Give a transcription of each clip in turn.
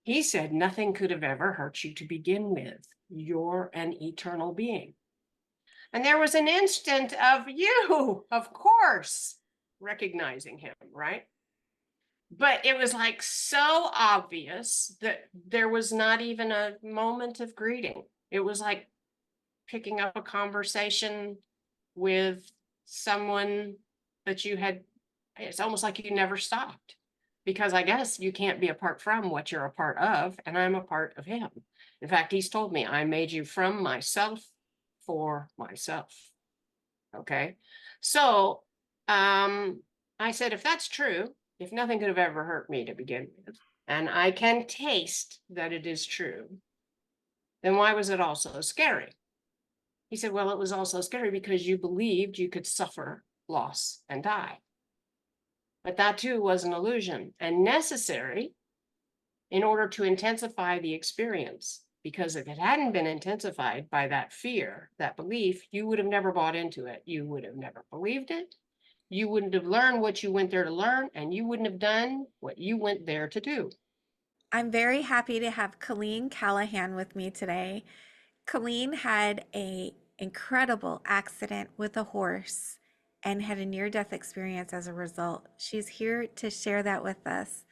He said, nothing could have ever hurt you to begin with. You're an eternal being. And there was an instant of you, of course, recognizing him, right? But it was like so obvious that there was not even a moment of greeting. It was like picking up a conversation with someone that you had, it's almost like you never stopped. Because I guess you can't be apart from what you're a part of, and I'm a part of him. In fact, he's told me, I made you from myself for myself. Okay. So I said, if that's true, if nothing could have ever hurt me to begin with, and I can taste that it is true, then why was it all so scary? He said, well, it was also scary because you believed you could suffer loss and die. But that too was an illusion and necessary in order to intensify the experience. Because if it hadn't been intensified by that fear, that belief, you would have never bought into it. You would have never believed it. You wouldn't have learned what you went there to learn, and you wouldn't have done what you went there to do. I'm very happy to have Cailin Callaghan with me today. Cailin had a incredible accident with a horse and had a near-death experience as a result. She's here to share that with us.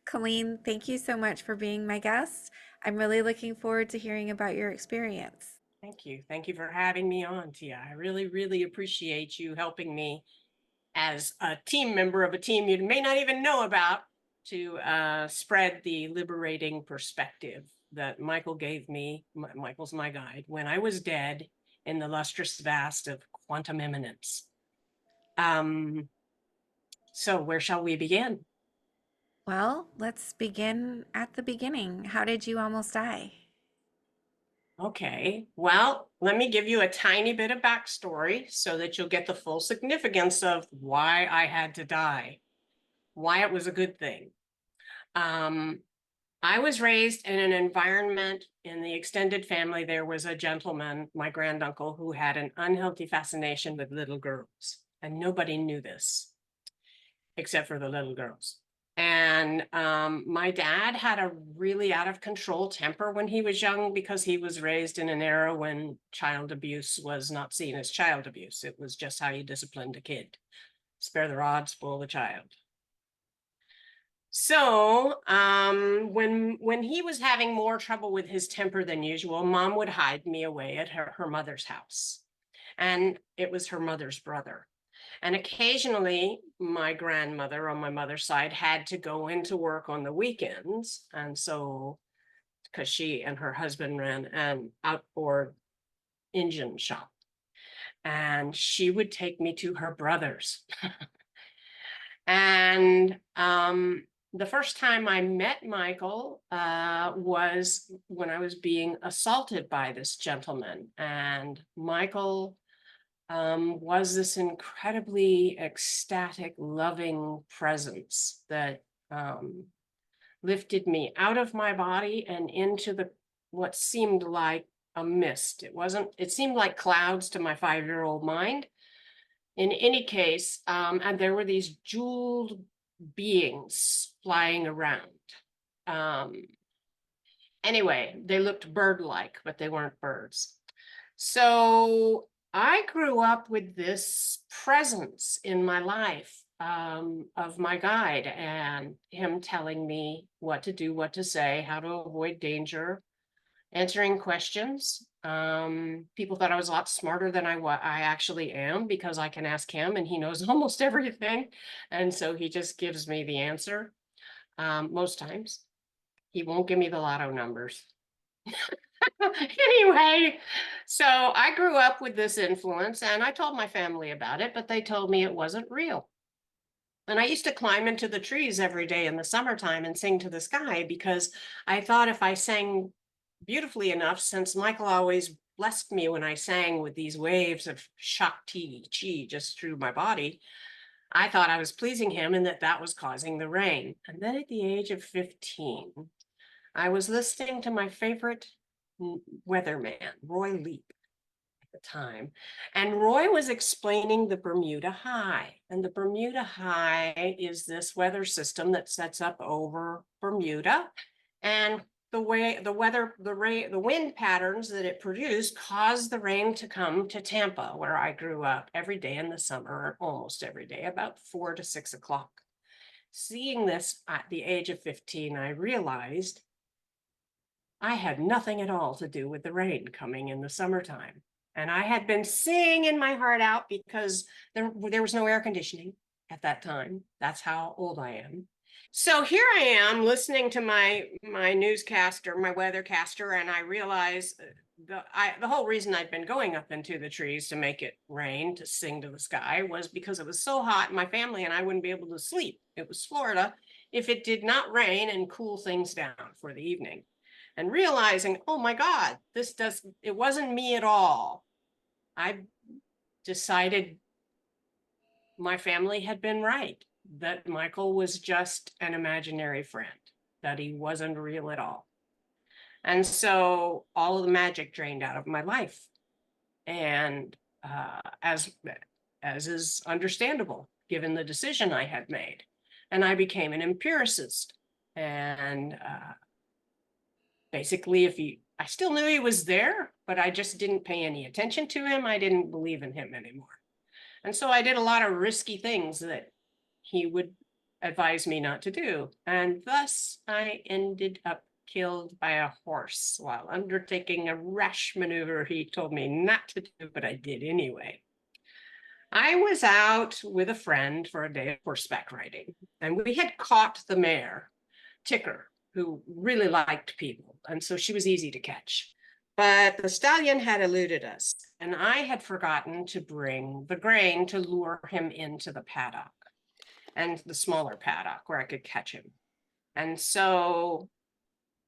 Cailin, thank you so much for being my guest. I'm really looking forward to hearing about your experience. Thank you. Thank you for having me on, Tia. I really, really appreciate you helping me as a team member of a team you may not even know about to spread the liberating perspective that Michael gave me. Michael's my guide when I was dead in the lustrous vast of quantum imminence. So where shall we begin? Well, let's begin at the beginning. How did you almost die? Okay, well, let me give you a tiny bit of backstory so that you'll get the full significance of why I had to die, why it was a good thing. Um, I was raised in an environment in the extended family. There was a gentleman, my granduncle, who had an unhealthy fascination with little girls, and nobody knew this except for the little girls. And my dad had a really out of control temper when he was young because he was raised in an era when child abuse was not seen as child abuse. It was just how you disciplined a kid. Spare the rod, spoil the child. So when he was having more trouble with his temper than usual, mom would hide me away at her mother's house. And it was her mother's brother. And occasionally, my grandmother on my mother's side had to go into work on the weekends. And so, because she and her husband ran an outboard engine shop, and she would take me to her brother's. And the first time I met Michael was when I was being assaulted by this gentleman. And Michael was this incredibly ecstatic, loving presence that lifted me out of my body and into what seemed like a mist. It seemed like clouds to my 5-year-old mind. In any case, and there were these jeweled beings flying around. Um, anyway, they looked bird-like, but they weren't birds. So I grew up with this presence in my life of my guide and him telling me what to do, what to say, how to avoid danger, answering questions. People thought I was a lot smarter than I actually am because I can ask him and he knows almost everything. And so he just gives me the answer most times. He won't give me the lotto numbers. Anyway, so I grew up with this influence and I told my family about it, but they told me it wasn't real. And I used to climb into the trees every day in the summertime and sing to the sky because I thought if I sang beautifully enough, since Michael always blessed me when I sang with these waves of Shakti chi just through my body, I thought I was pleasing him and that was causing the rain. And then at the age of 15, I was listening to my favorite weatherman, Roy Leap, at the time. And Roy was explaining the Bermuda High. And the Bermuda High is this weather system that sets up over Bermuda. And the wind patterns that it produced caused the rain to come to Tampa, where I grew up, every day in the summer, almost every day, about 4 to 6 o'clock. Seeing this at the age of 15, I realized I had nothing at all to do with the rain coming in the summertime. And I had been singing my heart out because there was no air conditioning at that time. That's how old I am. So here I am listening to my newscaster, my weathercaster, and I realize the whole reason I'd been going up into the trees to make it rain, to sing to the sky, was because it was so hot, my family and I wouldn't be able to sleep. It was Florida. If it did not rain and cool things down for the evening. And realizing, oh my God, it wasn't me at all. I decided my family had been right, that Michael was just an imaginary friend, that he wasn't real at all. And so all of the magic drained out of my life. And as is understandable, given the decision I had made. And I became an empiricist. And basically, I still knew he was there, but I just didn't pay any attention to him. I didn't believe in him anymore. And so I did a lot of risky things that he would advise me not to do. And thus I ended up killed by a horse while undertaking a rash maneuver he told me not to do, but I did anyway. I was out with a friend for a day of horseback riding, and we had caught the mare, Ticker, who really liked people, and so she was easy to catch. But the stallion had eluded us, and I had forgotten to bring the grain to lure him into the paddock, and the smaller paddock where I could catch him. And so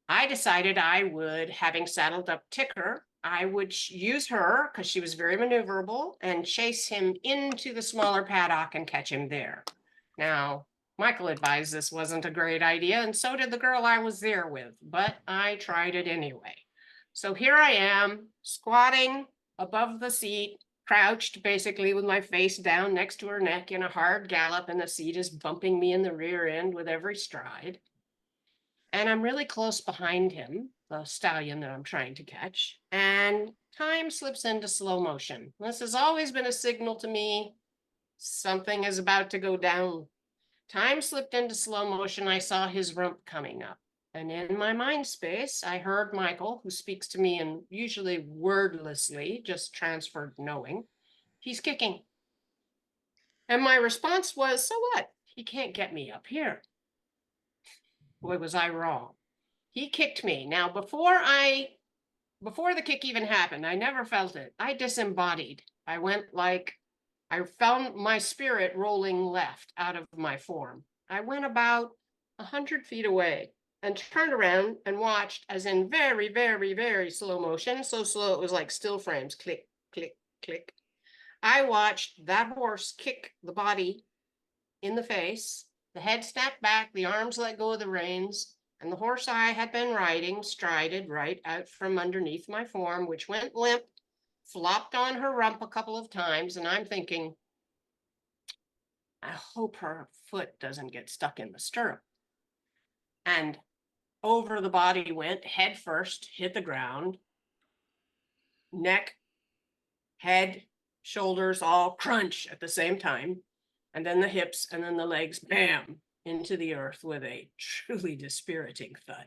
I decided I would, having saddled up Ticker, I would use her, because she was very maneuverable, and chase him into the smaller paddock and catch him there. Now, Michael advised this wasn't a great idea, and so did the girl I was there with, but I tried it anyway. So here I am, squatting above the seat, crouched basically with my face down next to her neck in a hard gallop, and the seat is bumping me in the rear end with every stride. And I'm really close behind him, the stallion that I'm trying to catch, and time slips into slow motion. This has always been a signal to me, something is about to go down. Time slipped into slow motion. I saw his rump coming up. And in my mind space, I heard Michael, who speaks to me in usually wordlessly, just transferred knowing, he's kicking. And my response was, so what? He can't get me up here. Boy, was I wrong. He kicked me. Now, before the kick even happened, I never felt it. I disembodied. I found my spirit rolling left out of my form. I went about 100 feet away and turned around and watched, as in very, very, very slow motion, so slow it was like still frames, click, click, click. I watched that horse kick the body in the face, the head snapped back, the arms let go of the reins, and the horse I had been riding strided right out from underneath my form, which went limp, flopped on her rump a couple of times, and I'm thinking, I hope her foot doesn't get stuck in the stirrup. And over the body went, head first, hit the ground, neck, head, shoulders all crunch at the same time, and then the hips, and then the legs, bam, into the earth with a truly dispiriting thud.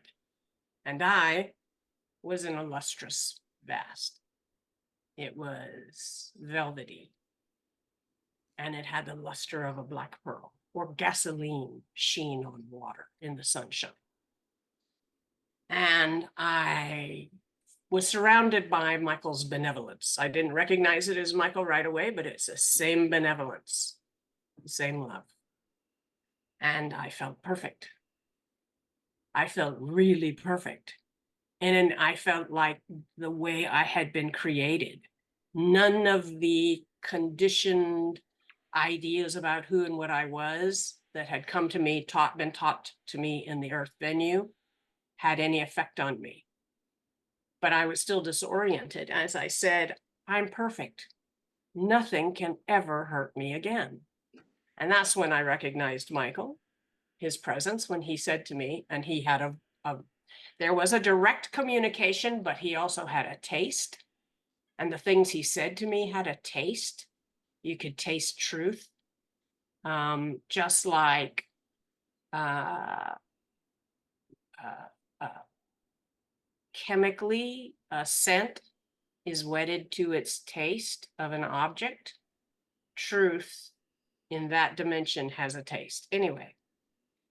And I was in a lustrous vast. It was velvety, and it had the luster of a black pearl or gasoline sheen on water in the sunshine. And I was surrounded by Michael's benevolence. I didn't recognize it as Michael right away, but it's the same benevolence, the same love. And I felt perfect. I felt really perfect. And I felt like the way I had been created. None of the conditioned ideas about who and what I was that had come to me, been taught to me in the earth venue, had any effect on me. But I was still disoriented. As I said, I'm perfect. Nothing can ever hurt me again. And that's when I recognized Michael, his presence, when he said to me, and he had There was a direct communication, but he also had a taste. And the things he said to me had a taste. You could taste truth. Just like chemically, a scent is wedded to its taste of an object. Truth in that dimension has a taste. Anyway,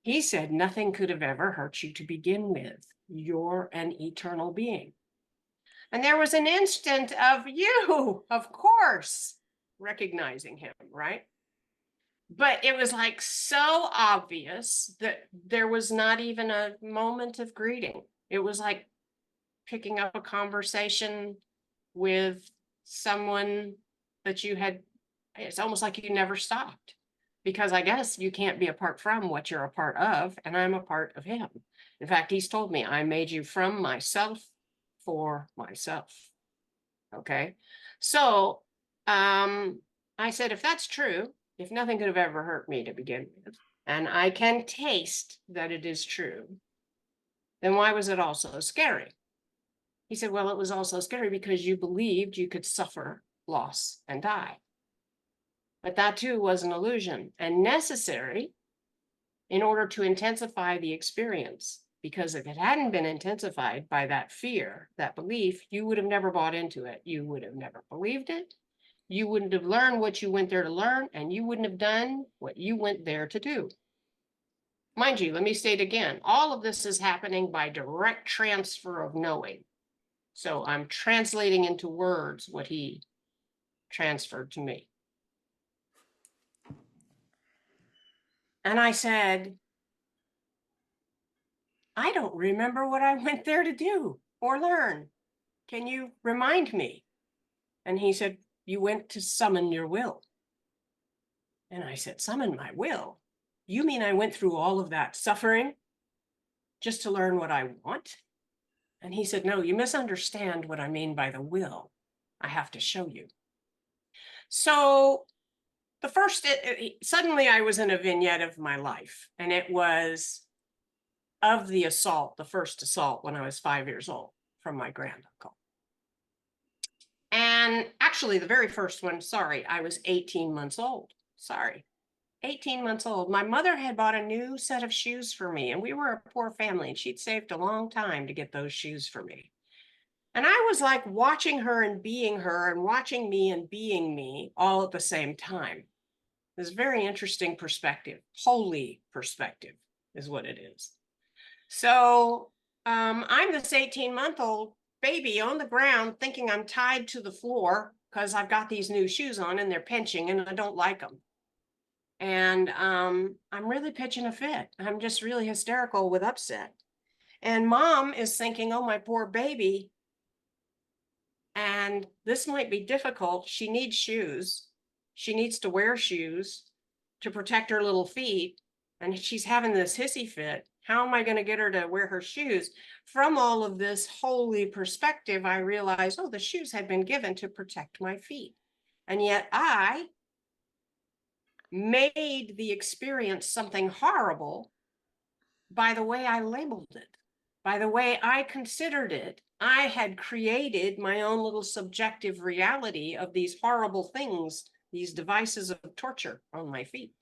he said nothing could have ever hurt you to begin with. You're an eternal being. And there was an instant of you, of course, recognizing him, right? But it was like so obvious that there was not even a moment of greeting. It was like picking up a conversation with someone that you had, it's almost like you never stopped. Because I guess you can't be apart from what you're a part of, and I'm a part of him. In fact, he's told me, I made you from myself for myself. Okay. So I said, if that's true, if nothing could have ever hurt me to begin with, and I can taste that it is true, then why was it also scary? He said, well, it was also scary because you believed you could suffer loss and die. But that too was an illusion and necessary in order to intensify the experience. Because if it hadn't been intensified by that fear, that belief, you would have never bought into it. You would have never believed it. You wouldn't have learned what you went there to learn, and you wouldn't have done what you went there to do. Mind you, let me state again, all of this is happening by direct transfer of knowing. So I'm translating into words what he transferred to me. And I said, I don't remember what I went there to do or learn. Can you remind me? And he said, you went to summon your will. And I said, summon my will? You mean I went through all of that suffering just to learn what I want? And he said, no, you misunderstand what I mean by the will. I have to show you. So the first, suddenly I was in a vignette of my life, and it was of the assault, the first assault when I was 5 years old from my granduncle. And actually the very first one, sorry, I was 18 months old. Sorry, 18 months old. My mother had bought a new set of shoes for me, and we were a poor family, and she'd saved a long time to get those shoes for me. And I was like watching her and being her and watching me and being me all at the same time. This very interesting perspective, holy perspective is what it is. So I'm this 18-month-old baby on the ground thinking I'm tied to the floor because I've got these new shoes on and they're pinching and I don't like them. And I'm really pitching a fit. I'm just really hysterical with upset. And mom is thinking, oh, my poor baby. And this might be difficult. She needs shoes. She needs to wear shoes to protect her little feet. And she's having this hissy fit. How am I going to get her to wear her shoes? From all of this holy perspective, I realized, oh, the shoes had been given to protect my feet. And yet I made the experience something horrible by the way I labeled it, by the way I considered it. I had created my own little subjective reality of these horrible things, these devices of torture on my feet.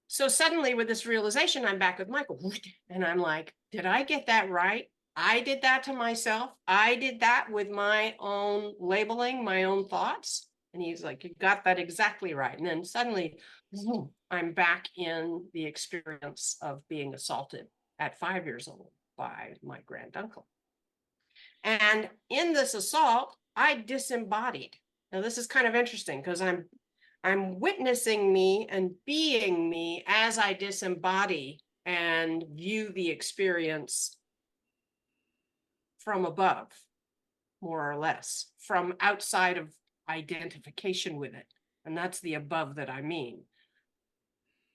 So suddenly with this realization, I'm back with Michael, and I'm like, did I get that right? I did that to myself. I did that with my own labeling, my own thoughts. And he's like, you got that exactly right. And then suddenly I'm back in the experience of being assaulted at 5 years old by my granduncle. And in this assault, I disembodied. Now this is kind of interesting because I'm witnessing me and being me as I disembody and view the experience from above, more or less, from outside of identification with it. And that's the above that I mean.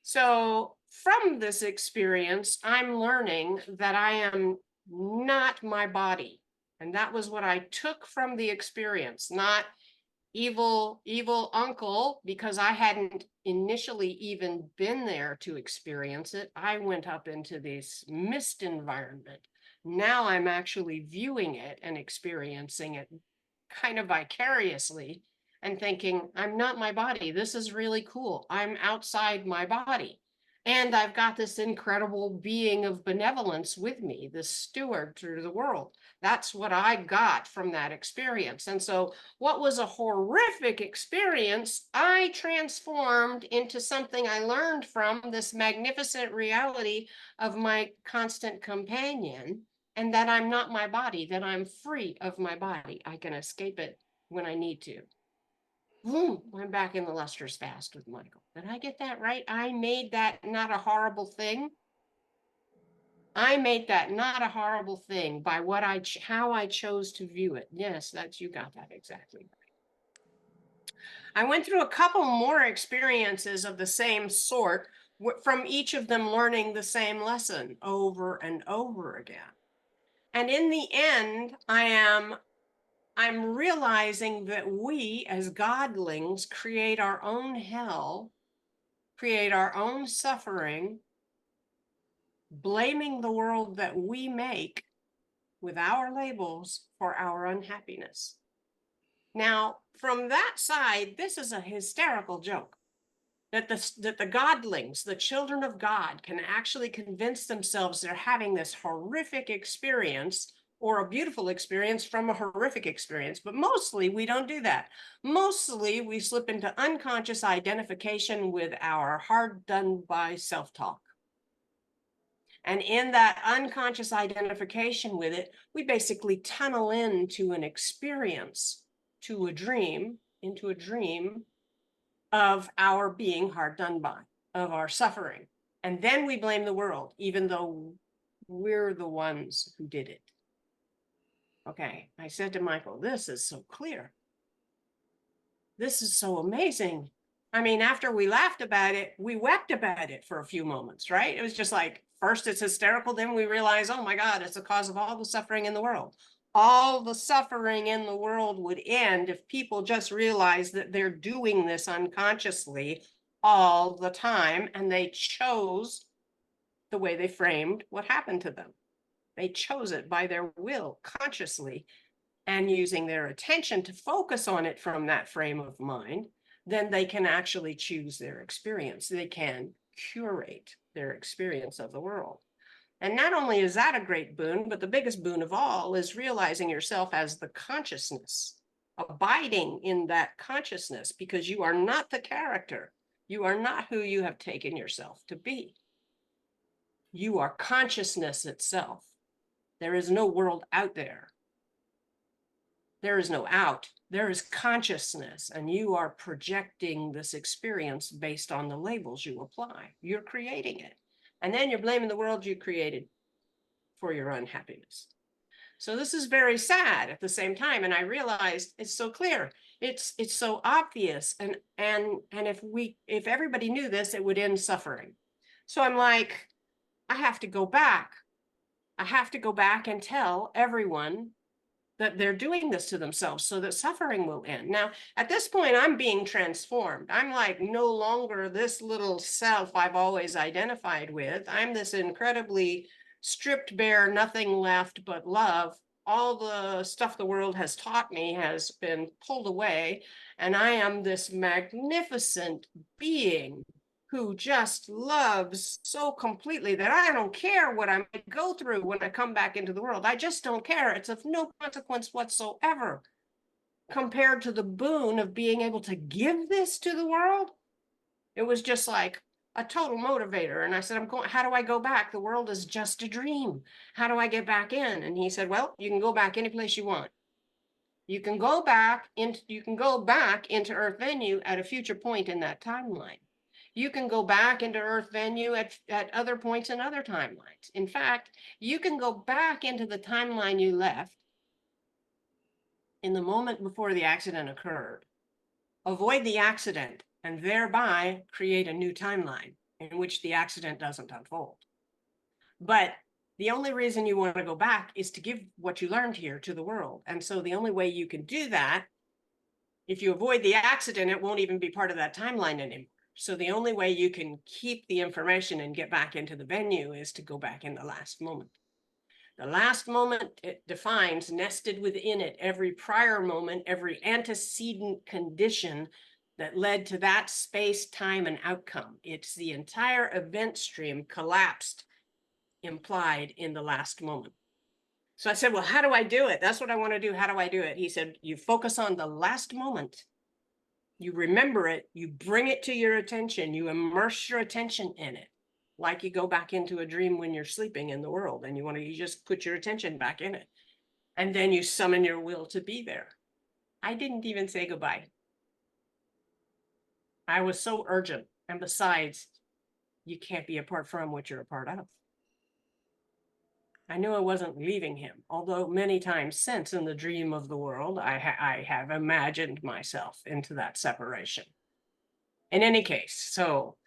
So from this experience, I'm learning that I am not my body. And that was what I took from the experience, not evil uncle, because I hadn't initially even been there to experience it. I went up into this mist environment Now I'm actually viewing it and experiencing it kind of vicariously and thinking, I'm not my body. This is really cool. I'm outside my body. And I've got this incredible being of benevolence with me, this steward through the world. That's what I got from that experience. And so, what was a horrific experience, I transformed into something I learned from this magnificent reality of my constant companion, and that I'm not my body, that I'm free of my body. I can escape it when I need to. Boom, I'm back in the Lustrous Vast with Michael. Did I get that right? I made that not a horrible thing. I made that not a horrible thing by what how I chose to view it. Yes, you got that exactly right. I went through a couple more experiences of the same sort, from each of them learning the same lesson over and over again. And in the end, I'm realizing that we as godlings create our own hell, create our own suffering, blaming the world that we make with our labels for our unhappiness. Now, from that side, this is a hysterical joke. That the godlings, the children of God, can actually convince themselves they're having this horrific experience or a beautiful experience from a horrific experience. But mostly we don't do that. Mostly we slip into unconscious identification with our hard done by self-talk. And in that unconscious identification with it, we basically tunnel into an experience, to a dream, into a dream of our being hard done by, of our suffering. And then we blame the world, even though we're the ones who did it. Okay, I said to Michael, this is so clear. This is so amazing. I mean, after we laughed about it, we wept about it for a few moments, right? It was just like, first it's hysterical, then we realize, oh my God, it's the cause of all the suffering in the world. All the suffering in the world would end if people just realized that they're doing this unconsciously all the time, and they chose the way they framed what happened to them. They chose it by their will, consciously, and using their attention to focus on it from that frame of mind, then they can actually choose their experience. They can curate their experience of the world. And not only is that a great boon, but the biggest boon of all is realizing yourself as the consciousness, abiding in that consciousness, because you are not the character. You are not who you have taken yourself to be. You are consciousness itself. There is no world out there. There is no out. There is consciousness, and you are projecting this experience based on the labels you apply. You're creating it. And then you're blaming the world you created for your unhappiness. So this is very sad at the same time. And I realized it's so clear. It's so obvious. And if everybody knew this, it would end suffering. So I'm like, I have to go back. I have to go back and tell everyone that they're doing this to themselves so that suffering will end. Now, at this point, I'm being transformed. I'm like no longer this little self I've always identified with. I'm this incredibly stripped bare, nothing left but love. All the stuff the world has taught me has been pulled away, and I am this magnificent being who just loves so completely that I don't care what I might go through when I come back into the world. I just don't care. It's of no consequence whatsoever compared to the boon of being able to give this to the world. It was just like a total motivator. And I said, how do I go back? The world is just a dream. How do I get back in? And he said, well, you can go back any place you want. You can go back into Earth Venue at a future point in that timeline. You can go back into Earth Venue at other points in other timelines. In fact, you can go back into the timeline you left in the moment before the accident occurred, avoid the accident, and thereby create a new timeline in which the accident doesn't unfold. But the only reason you want to go back is to give what you learned here to the world. And so the only way you can do that, if you avoid the accident, it won't even be part of that timeline anymore. So the only way you can keep the information and get back into the venue is to go back in the last moment. The last moment it defines, nested within it, every prior moment, every antecedent condition that led to that space, time, and outcome. It's the entire event stream collapsed, implied in the last moment. So I said, well, how do I do it? That's what I want to do. How do I do it? He said, you focus on the last moment. You remember it, you bring it to your attention, you immerse your attention in it. Like you go back into a dream when you're sleeping in the world and you just put your attention back in it. And then you summon your will to be there. I didn't even say goodbye. I was so urgent. And besides, you can't be apart from what you're a part of. I knew I wasn't leaving him, although many times since in the dream of the world, I have imagined myself into that separation. In any case, so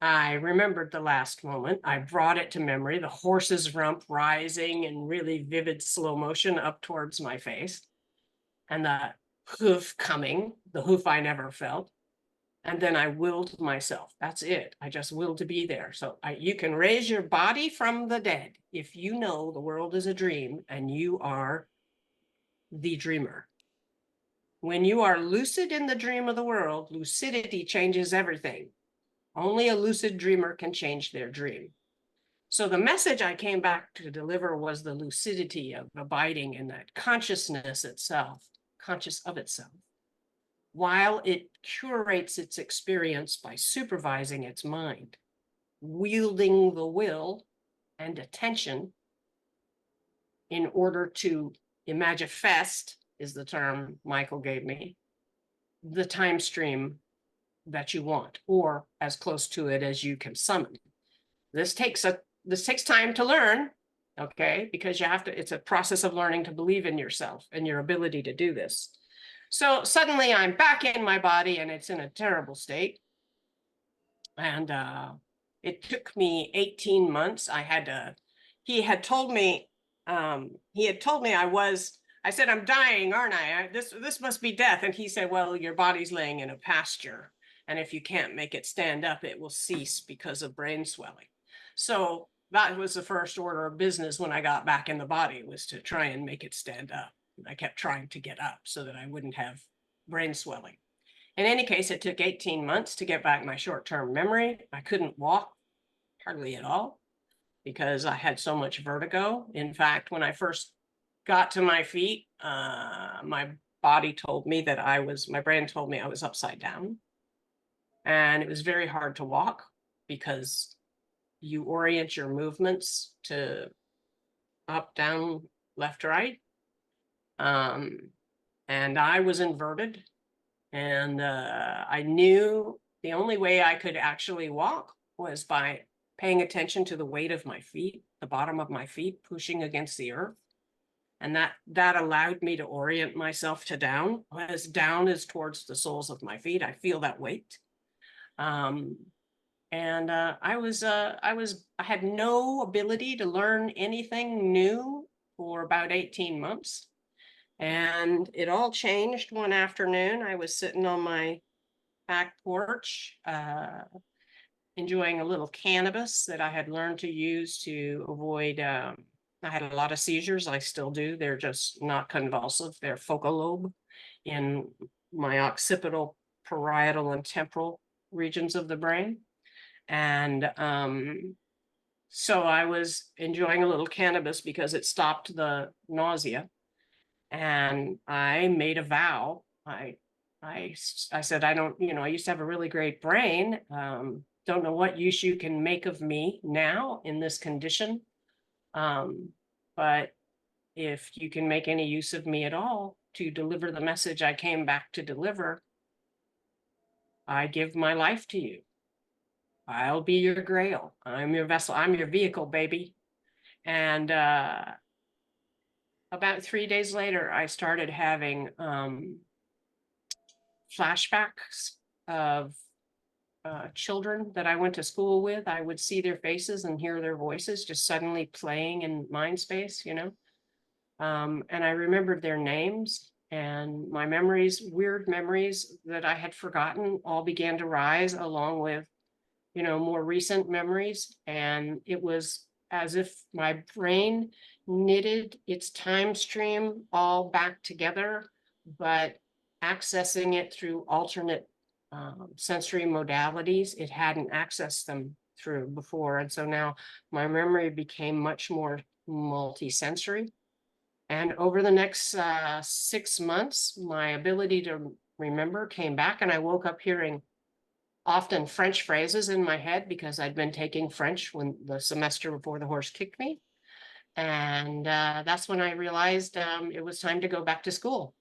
I remembered the last moment. I brought it to memory, the horse's rump rising in really vivid slow motion up towards my face, and the hoof coming, the hoof I never felt. And then I willed myself. That's it. I just willed to be there. So you can raise your body from the dead if you know the world is a dream and you are the dreamer. When you are lucid in the dream of the world, lucidity changes everything. Only a lucid dreamer can change their dream. So the message I came back to deliver was the lucidity of abiding in that consciousness itself, conscious of itself, while it curates its experience by supervising its mind, wielding the will and attention in order to imagifest, is the term Michael gave me, the time stream that you want, or as close to it as you can summon. This takes time to learn, okay? Because you have to, it's a process of learning to believe in yourself and your ability to do this. So suddenly I'm back in my body and it's in a terrible state. And it took me 18 months. He had told me I said, I'm dying, aren't I? This must be death. And he said, well, your body's laying in a pasture. And if you can't make it stand up, it will cease because of brain swelling. So that was the first order of business when I got back in the body, was to try and make it stand up. I kept trying to get up so that I wouldn't have brain swelling. In any case, it took 18 months to get back my short-term memory. I couldn't walk hardly at all because I had so much vertigo. In fact, when I first got to my feet, my body told me that my brain told me I was upside down. And it was very hard to walk because you orient your movements to up, down, left, right. And I was inverted. And I knew the only way I could actually walk was by paying attention to the weight of my feet, the bottom of my feet pushing against the earth. And that allowed me to orient myself to down. As down is towards the soles of my feet, I feel that weight. I had no ability to learn anything new for about 18 months. And it all changed one afternoon. I was sitting on my back porch, enjoying a little cannabis that I had learned to use to avoid, I had a lot of seizures. I still do. They're just not convulsive. They're focal lobe in my occipital, parietal, and temporal regions of the brain. And so I was enjoying a little cannabis because it stopped the nausea. And I made a vow. I said, I don't, I used to have a really great brain. Don't know what use you can make of me now in this condition. But if you can make any use of me at all to deliver the message I came back to deliver, I give my life to you. I'll be your grail. I'm your vessel. I'm your vehicle, baby. And about 3 days later, I started having flashbacks of children that I went to school with. I would see their faces and hear their voices just suddenly playing in mind space, and I remembered their names, and my memories, weird memories that I had forgotten, all began to rise along with, more recent memories. And it was as if my brain knitted its time stream all back together, but accessing it through alternate sensory modalities. It hadn't accessed them through before. And so now my memory became much more multi-sensory. And over the next 6 months, my ability to remember came back, and I woke up hearing often French phrases in my head because I'd been taking French when the semester before the horse kicked me. And that's when I realized it was time to go back to school.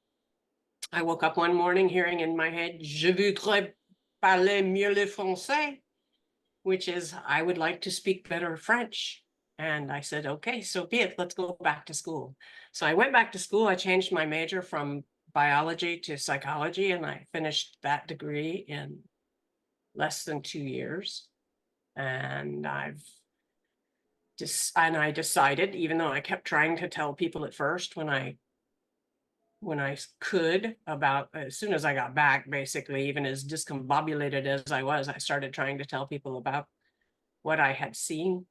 I woke up one morning hearing in my head, Je voudrais parler mieux le français, which is, I would like to speak better French. And I said, okay, so be it, let's go back to school. So I went back to school. I changed my major from biology to psychology, and I finished that degree in less than 2 years. And I decided, even though I kept trying to tell people at first when I could, about as soon as I got back, basically, even as discombobulated as I was, I started trying to tell people about what I had seen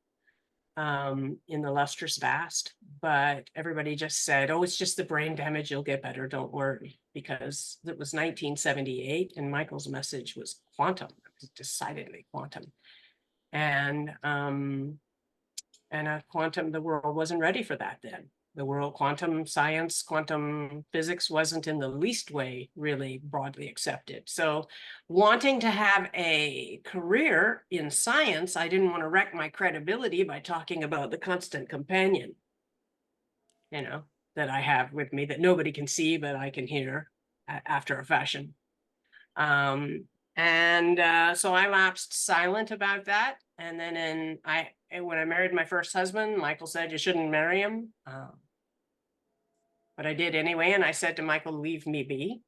in the Lustrous Vast. But everybody just said, oh, it's just the brain damage, you'll get better, don't worry, because it was 1978 and Michael's message was quantum. It was decidedly quantum. And quantum, the world wasn't ready for that then. The world, quantum science, quantum physics wasn't in the least way really broadly accepted. So wanting to have a career in science, I didn't want to wreck my credibility by talking about the constant companion, you know, that I have with me that nobody can see, but I can hear after a fashion. So I lapsed silent about that. And then when I married my first husband, Michael said you shouldn't marry him. But I did anyway. And I said to Michael, leave me be.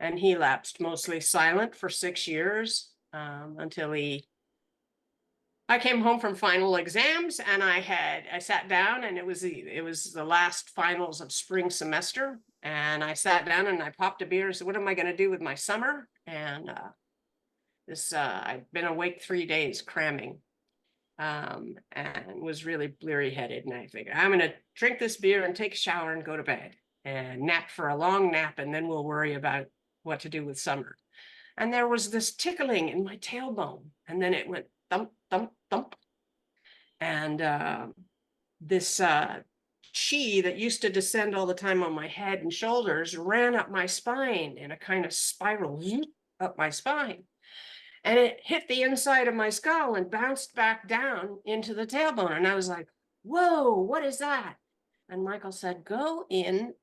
And he lapsed mostly silent for 6 years until I came home from final exams, and I sat down, and it was the last finals of spring semester. And I sat down and I popped a beer and said, what am I going to do with my summer? And I'd been awake 3 days cramming and was really bleary headed. And I figured I'm going to drink this beer and take a shower and go to bed and nap for a long nap. And then we'll worry about what to do with summer. And there was this tickling in my tailbone. And then it went thump, thump, thump. And this chi that used to descend all the time on my head and shoulders ran up my spine in a kind of spiral up my spine. And it hit the inside of my skull and bounced back down into the tailbone. And I was like, whoa, what is that? And Michael said, go in.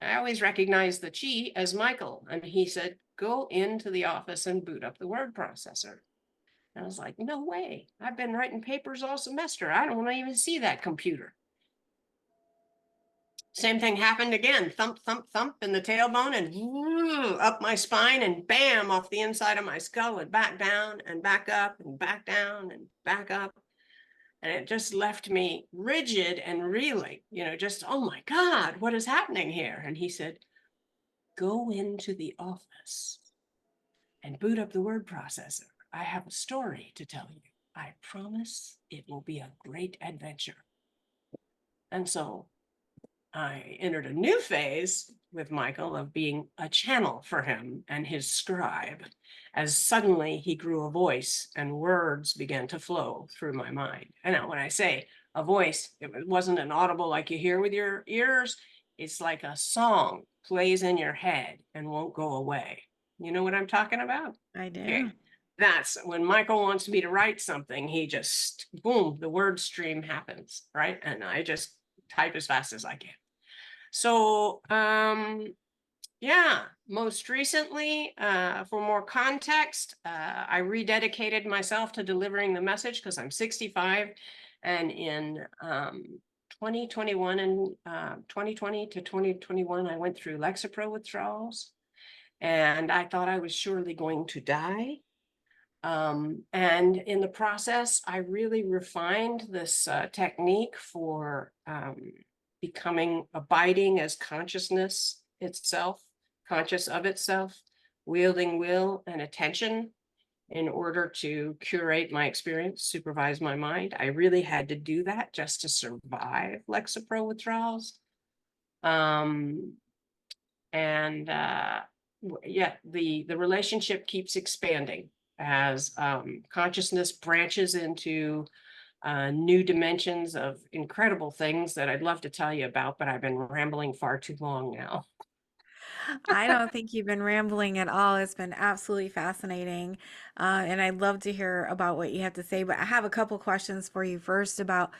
I always recognize the chi as Michael. And he said, go into the office and boot up the word processor. And I was like, no way. I've been writing papers all semester. I don't want to even see that computer. Same thing happened again, thump, thump, thump in the tailbone and up my spine and bam, off the inside of my skull and back down and back up and back down and back up. And it just left me rigid and reeling, just, oh my God, what is happening here? And he said, go into the office and boot up the word processor. I have a story to tell you. I promise it will be a great adventure. And so I entered a new phase with Michael of being a channel for him and his scribe, as suddenly he grew a voice and words began to flow through my mind. And now when I say a voice, it wasn't an audible like you hear with your ears. It's like a song plays in your head and won't go away. You know what I'm talking about? I do. Okay. That's when Michael wants me to write something, he just, boom, the word stream happens, right? And I just type as fast as I can. So, yeah, most recently, for more context, I rededicated myself to delivering the message because I'm 65. And in 2021 and 2020 to 2021, I went through Lexapro withdrawals. And I thought I was surely going to die. And in the process, I really refined this technique for abiding as consciousness itself, conscious of itself, wielding will and attention in order to curate my experience, supervise my mind. I really had to do that just to survive Lexapro withdrawals. And yeah, the relationship keeps expanding as consciousness branches into new dimensions of incredible things that I'd love to tell you about, but I've been rambling far too long now. I don't think you've been rambling at all. It's been absolutely fascinating. And I'd love to hear about what you have to say. But I have a couple questions for you first about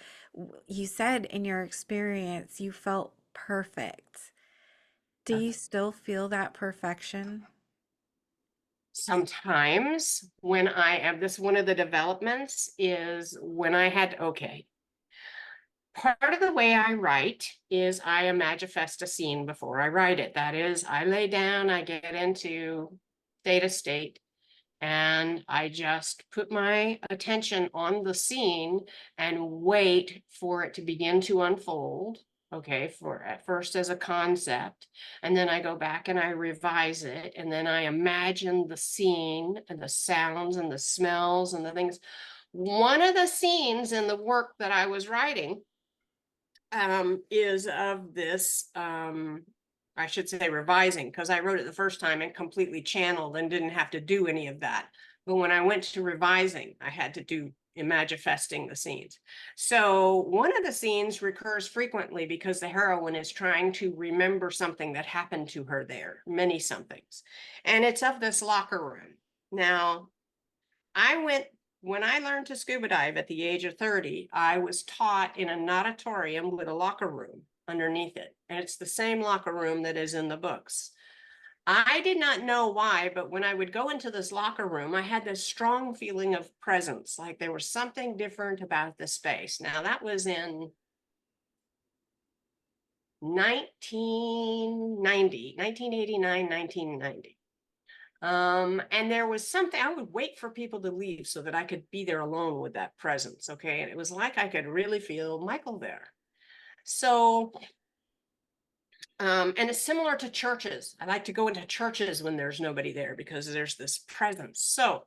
you said in your experience you felt perfect. Do you still feel that perfection? Sometimes when I am this, one of the developments is when I had, okay, part of the way I write is I manifest a scene before I write it. That is, I lay down, I get into theta state, and I just put my attention on the scene and wait for it to begin to unfold. Okay, for at first as a concept, and then I go back and I revise it, and then I imagine the scene and the sounds and the smells and the things. One of the scenes in the work that I was writing is of this, I should say revising, because I wrote it the first time and completely channeled and didn't have to do any of that. But when I went to revising, I had to do imagifesting the scenes. So one of the scenes recurs frequently because the heroine is trying to remember something that happened to her there, many somethings. And it's of this locker room. Now, when I learned to scuba dive at the age of 30, I was taught in a natatorium with a locker room underneath it. And it's the same locker room that is in the books. I did not know why, but when I would go into this locker room, I had this strong feeling of presence, like there was something different about the space. Now, that was in 1989, 1990. And there was something, I would wait for people to leave so that I could be there alone with that presence. Okay. And it was like I could really feel Michael there. So, and it's similar to churches. I like to go into churches when there's nobody there because there's this presence. So,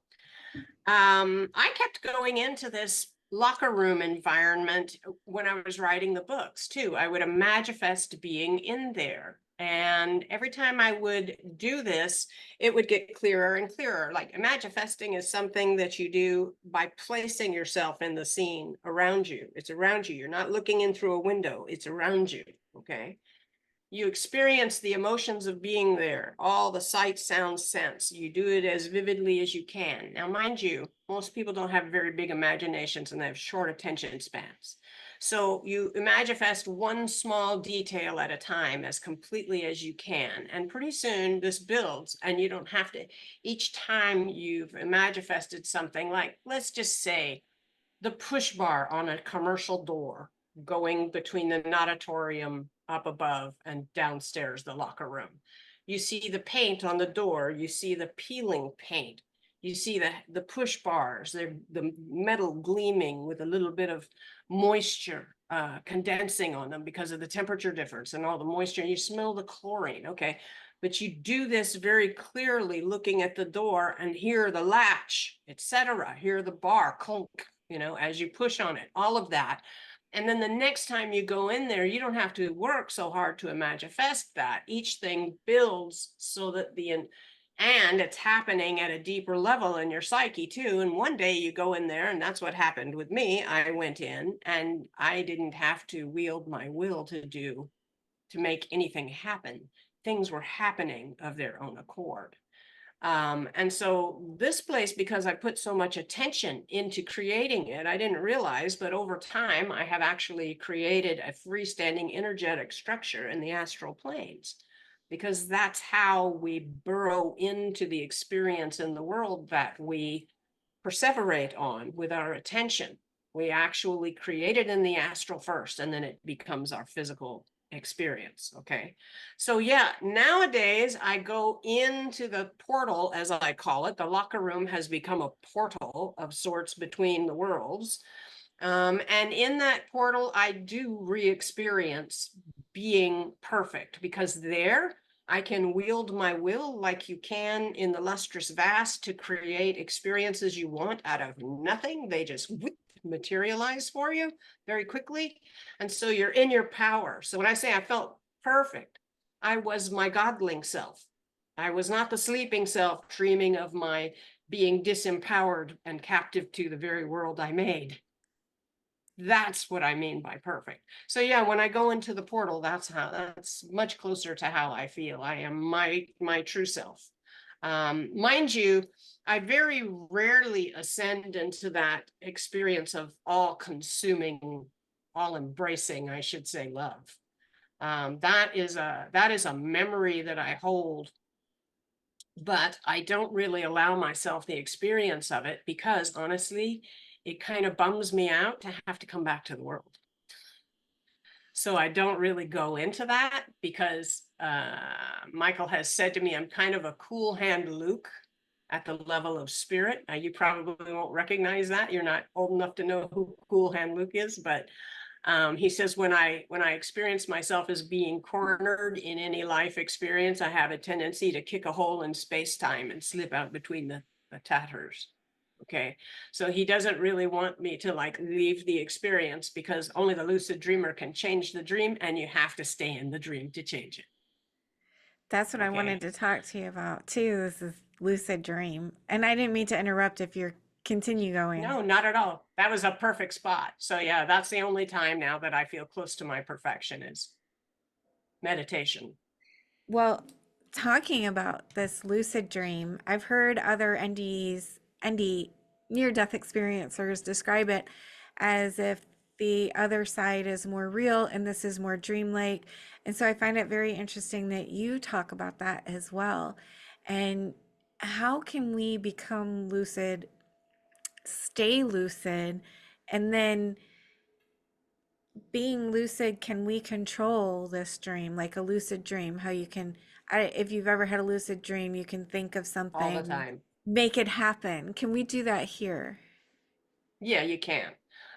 I kept going into this locker room environment when I was writing the books too. I would manifest being in there. And every time I would do this, it would get clearer and clearer. Like manifesting is something that you do by placing yourself in the scene around you. It's around you. You're not looking in through a window. It's around you. Okay. You experience the emotions of being there, all the sight, sound, sense. You do it as vividly as you can. Now, mind you, most people don't have very big imaginations and they have short attention spans. So you manifest one small detail at a time as completely as you can. And pretty soon this builds and you don't have to, each time you've manifested something like, let's just say, the push bar on a commercial door going between the natatorium up above and downstairs, the locker room. You see the paint on the door, you see the peeling paint, you see the push bars, the metal gleaming with a little bit of moisture condensing on them because of the temperature difference and all the moisture. And you smell the chlorine, okay? But you do this very clearly looking at the door and hear the latch, etc. Hear the bar clunk, as you push on it, all of that. And then the next time you go in there, you don't have to work so hard to manifest that. Each thing builds so that and it's happening at a deeper level in your psyche too. And one day you go in there, and that's what happened with me. I went in and I didn't have to wield my will to make anything happen. Things were happening of their own accord. And so this place, because I put so much attention into creating it, I didn't realize, but over time, I have actually created a freestanding energetic structure in the astral planes, because that's how we burrow into the experience in the world that we perseverate on with our attention. We actually create it in the astral first, and then it becomes our physical experience. Okay. So yeah, nowadays I go into the portal, as I call it. The locker room has become a portal of sorts between the worlds. And in that portal, I do re-experience being perfect, because there I can wield my will like you can in the Lustrous Vast to create experiences you want out of nothing. They just materialize for you very quickly. And so you're in your power. So when I say I felt perfect, I was my godling self. I was not the sleeping self dreaming of my being disempowered and captive to the very world I made. That's what I mean by perfect. So yeah, when I go into the portal, that's much closer to how I feel. I am my true self. Mind you, I very rarely ascend into that experience of all consuming, all embracing, I should say, love. That is a memory that I hold, but I don't really allow myself the experience of it because honestly, it kind of bums me out to have to come back to the world. So I don't really go into that because Michael has said to me, I'm kind of a cool hand Luke at the level of spirit. You probably won't recognize that. You're not old enough to know who Cool Hand Luke is, but he says when I experience myself as being cornered in any life experience, I have a tendency to kick a hole in space-time and slip out between the tatters. Okay, so he doesn't really want me to like leave the experience because only the lucid dreamer can change the dream, and you have to stay in the dream to change it. That's what I wanted to talk to you about too. This is lucid dream. And I didn't mean to interrupt if you're continue going. No, not at all. That was a perfect spot. So yeah, that's the only time now that I feel close to my perfection is meditation. Well, talking about this lucid dream, I've heard other NDE near-death experiencers describe it as if the other side is more real and this is more dreamlike. And so I find it very interesting that you talk about that as well. And how can we become lucid, stay lucid, and then being lucid, can we control this dream like a lucid dream? How you can, if you've ever had a lucid dream, you can think of something all the time, make it happen. Can we do that here? Yeah, you can.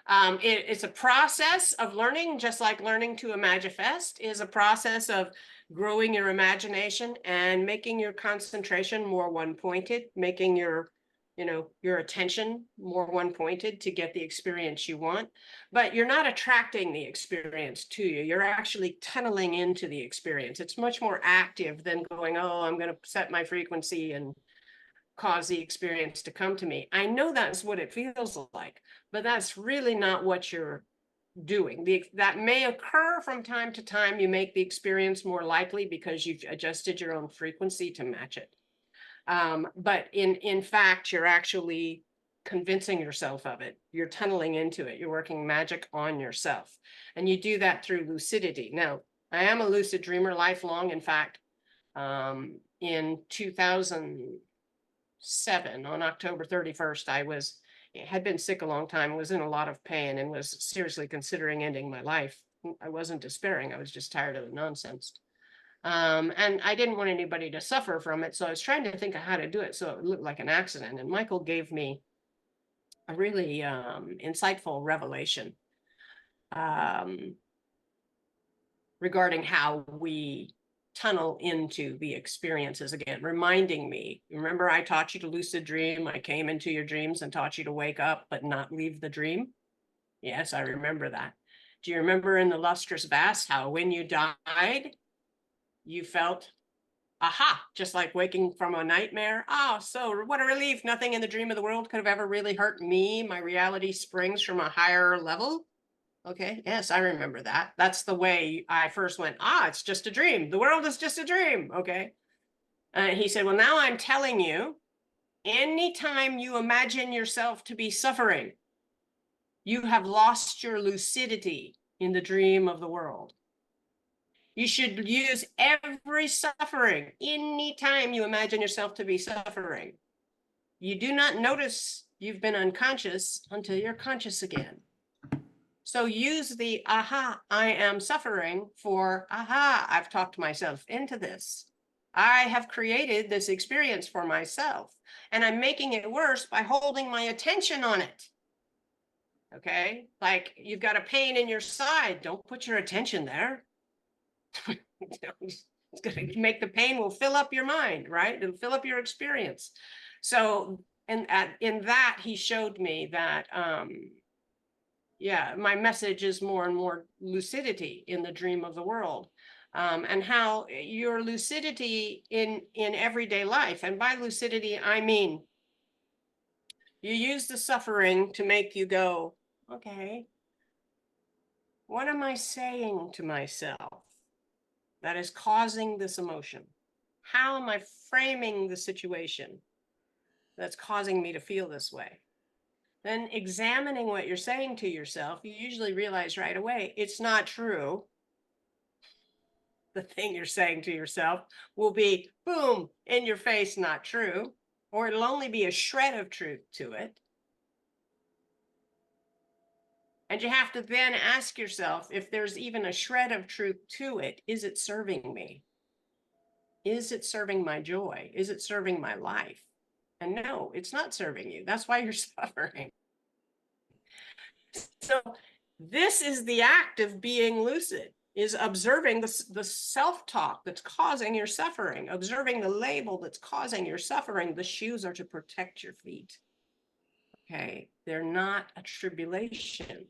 It's a process of learning, just like learning to imagifest is a process of growing your imagination and making your concentration more one-pointed, making your attention more one-pointed to get the experience you want. But you're not attracting the experience to you. You're actually tunneling into the experience. It's much more active than going, oh, I'm going to set my frequency and cause the experience to come to me. I know that's what it feels like, but that's really not what you're doing. That may occur from time to time. You make the experience more likely because you've adjusted your own frequency to match it. But in fact, you're actually convincing yourself of it. You're tunneling into it. You're working magic on yourself. And you do that through lucidity. Now, I am a lucid dreamer lifelong. In fact, in 2007, on October 31st, had been sick a long time, was in a lot of pain, and was seriously considering ending my life. I wasn't despairing. I was just tired of the nonsense. And I didn't want anybody to suffer from it. So I was trying to think of how to do it so it looked like an accident. And Michael gave me a really insightful revelation regarding how we tunnel into the experiences again, reminding me, remember I taught you to lucid dream. I came into your dreams and taught you to wake up, but not leave the dream. Yes, I remember that. Do you remember in the Lustrous Vast how when you died, you felt, aha, just like waking from a nightmare? Oh, so what a relief. Nothing in the dream of the world could have ever really hurt me. My reality springs from a higher level. Okay, yes, I remember that. That's the way I first went, it's just a dream. The world is just a dream, okay? He said, well, now I'm telling you, anytime you imagine yourself to be suffering, you have lost your lucidity in the dream of the world. You should use every suffering anytime you imagine yourself to be suffering. You do not notice you've been unconscious until you're conscious again. So use the aha, I am suffering for aha, I've talked myself into this. I have created this experience for myself, and I'm making it worse by holding my attention on it. Okay, like you've got a pain in your side, don't put your attention there. It's going to make the pain will fill up your mind, right? It'll fill up your experience. So, and in that, he showed me that, yeah, my message is more and more lucidity in the dream of the world. And how your lucidity in everyday life, and by lucidity, I mean, you use the suffering to make you go, okay, what am I saying to myself that is causing this emotion? How am I framing the situation that's causing me to feel this way? Then examining what you're saying to yourself, you usually realize right away, it's not true. The thing you're saying to yourself will be, boom, in your face, not true, or it'll only be a shred of truth to it. And you have to then ask yourself, if there's even a shred of truth to it, is it serving me? Is it serving my joy? Is it serving my life? And no, it's not serving you. That's why you're suffering. So this is the act of being lucid, is observing the self-talk that's causing your suffering, observing the label that's causing your suffering. The shoes are to protect your feet. Okay, they're not a tribulation.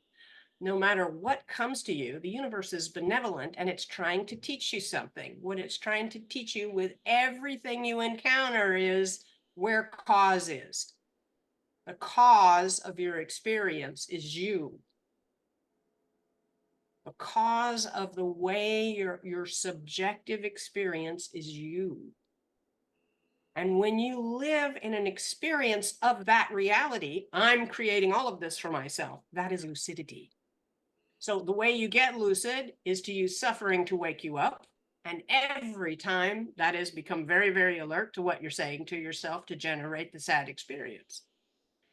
No matter what comes to you, the universe is benevolent and it's trying to teach you something. What it's trying to teach you with everything you encounter is where cause is. The cause of your experience is you. The cause of the way your subjective experience is you. And when you live in an experience of that reality, I'm creating all of this for myself. That is lucidity. So the way you get lucid is to use suffering to wake you up. And every time that is, become very, very alert to what you're saying to yourself to generate the sad experience.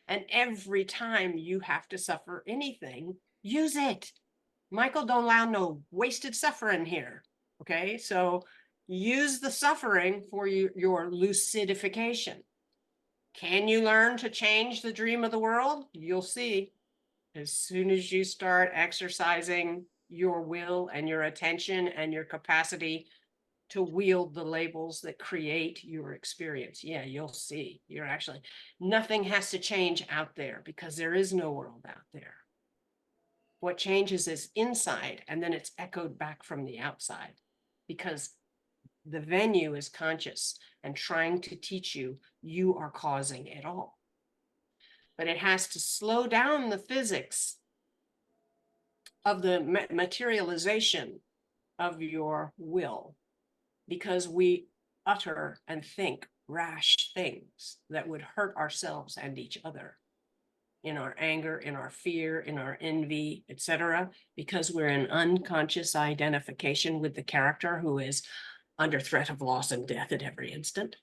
And every time you have to suffer anything, use it. Michael, don't allow no wasted suffering here. Okay, so use the suffering for your lucidification. Can you learn to change the dream of the world? You'll see. As soon as you start exercising your will and your attention and your capacity to wield the labels that create your experience, yeah, you'll see. You're actually, nothing has to change out there because there is no world out there. What changes is inside, and then it's echoed back from the outside because the venue is conscious and trying to teach you, you are causing it all. But it has to slow down the physics of the materialization of your will, because we utter and think rash things that would hurt ourselves and each other in our anger, in our fear, in our envy, etc., because we're in unconscious identification with the character who is under threat of loss and death at every instant.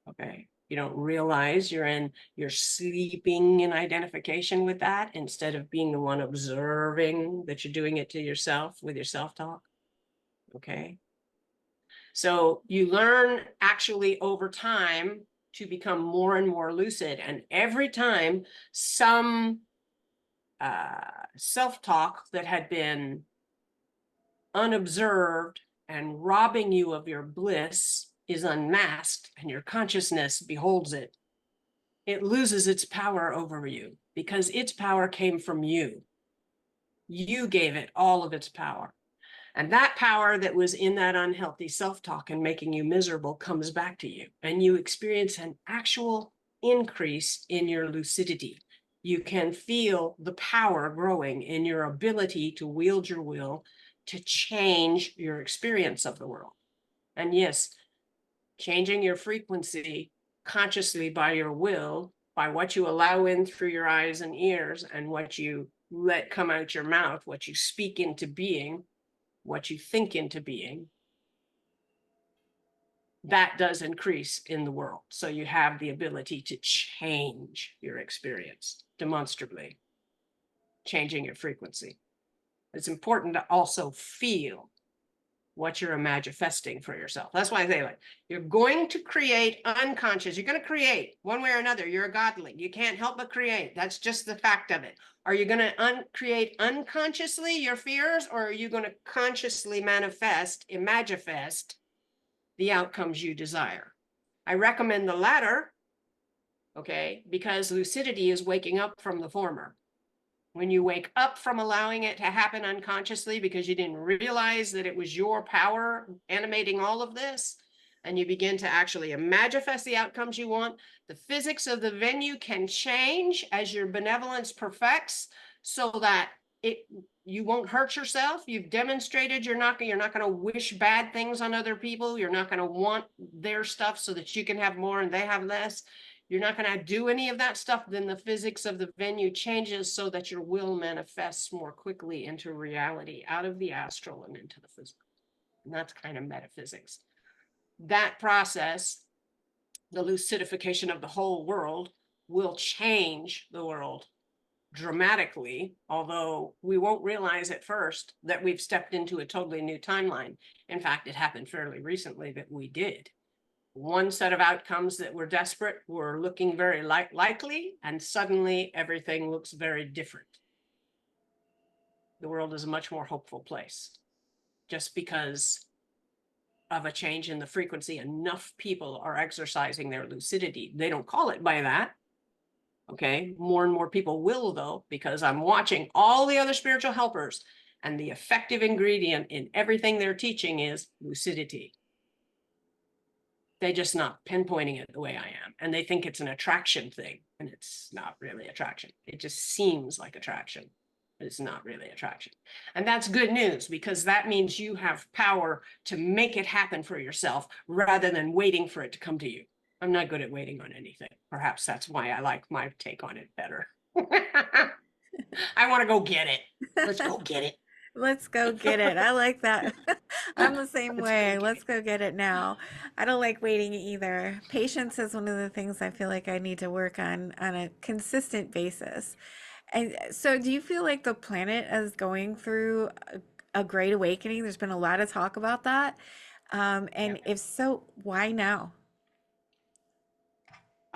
Okay. You don't realize you're sleeping in identification with that instead of being the one observing that you're doing it to yourself with your self-talk. Okay. So you learn actually over time to become more and more lucid. And every time some self-talk that had been unobserved and robbing you of your bliss is unmasked and your consciousness beholds it, it loses its power over you because its power came from you. You gave it all of its power. And that power that was in that unhealthy self-talk and making you miserable comes back to you. And you experience an actual increase in your lucidity. You can feel the power growing in your ability to wield your will to change your experience of the world. And yes, changing your frequency consciously by your will, by what you allow in through your eyes and ears and what you let come out your mouth, what you speak into being, what you think into being, that does increase in the world. So you have the ability to change your experience demonstrably, changing your frequency. It's important to also feel what you're manifesting for yourself. That's why I say, like, you're going to create unconscious. You're going to create one way or another. You're a godling. You can't help but create. That's just the fact of it. Are you going to create unconsciously your fears, or are you going to consciously manifest, imagifest the outcomes you desire. I recommend the latter, okay, because lucidity is waking up from the former. When you wake up from allowing it to happen unconsciously because you didn't realize that it was your power animating all of this, and you begin to actually manifest the outcomes you want, the physics of the venue can change as your benevolence perfects so that you won't hurt yourself. You've demonstrated you're not going to wish bad things on other people. You're not going to want their stuff so that you can have more and they have less. You're not going to do any of that stuff. Then the physics of the venue changes so that your will manifests more quickly into reality, out of the astral and into the physical. And that's kind of metaphysics. That process, the lucidification of the whole world, will change the world dramatically, although we won't realize at first that we've stepped into a totally new timeline. In fact, it happened fairly recently that we did. One set of outcomes that were desperate were looking very likely, and suddenly everything looks very different. The world is a much more hopeful place just because of a change in the frequency. Enough people are exercising their lucidity. They don't call it by that. Okay, more and more people will, though, because I'm watching all the other spiritual helpers, and the effective ingredient in everything they're teaching is lucidity. They're just not pinpointing it the way I am. And they think it's an attraction thing, and it's not really attraction. It just seems like attraction, but it's not really attraction. And that's good news, because that means you have power to make it happen for yourself rather than waiting for it to come to you. I'm not good at waiting on anything. Perhaps that's why I like my take on it better. I want to go get it. Let's go get it. Let's go get it. I like that. I'm the same Let's way. go get Let's it. go get it now. I don't like waiting either. Patience is one of the things I feel like I need to work on a consistent basis. And so, do you feel like the planet is going through a great awakening? There's been a lot of talk about that. Yeah. And if so, why now?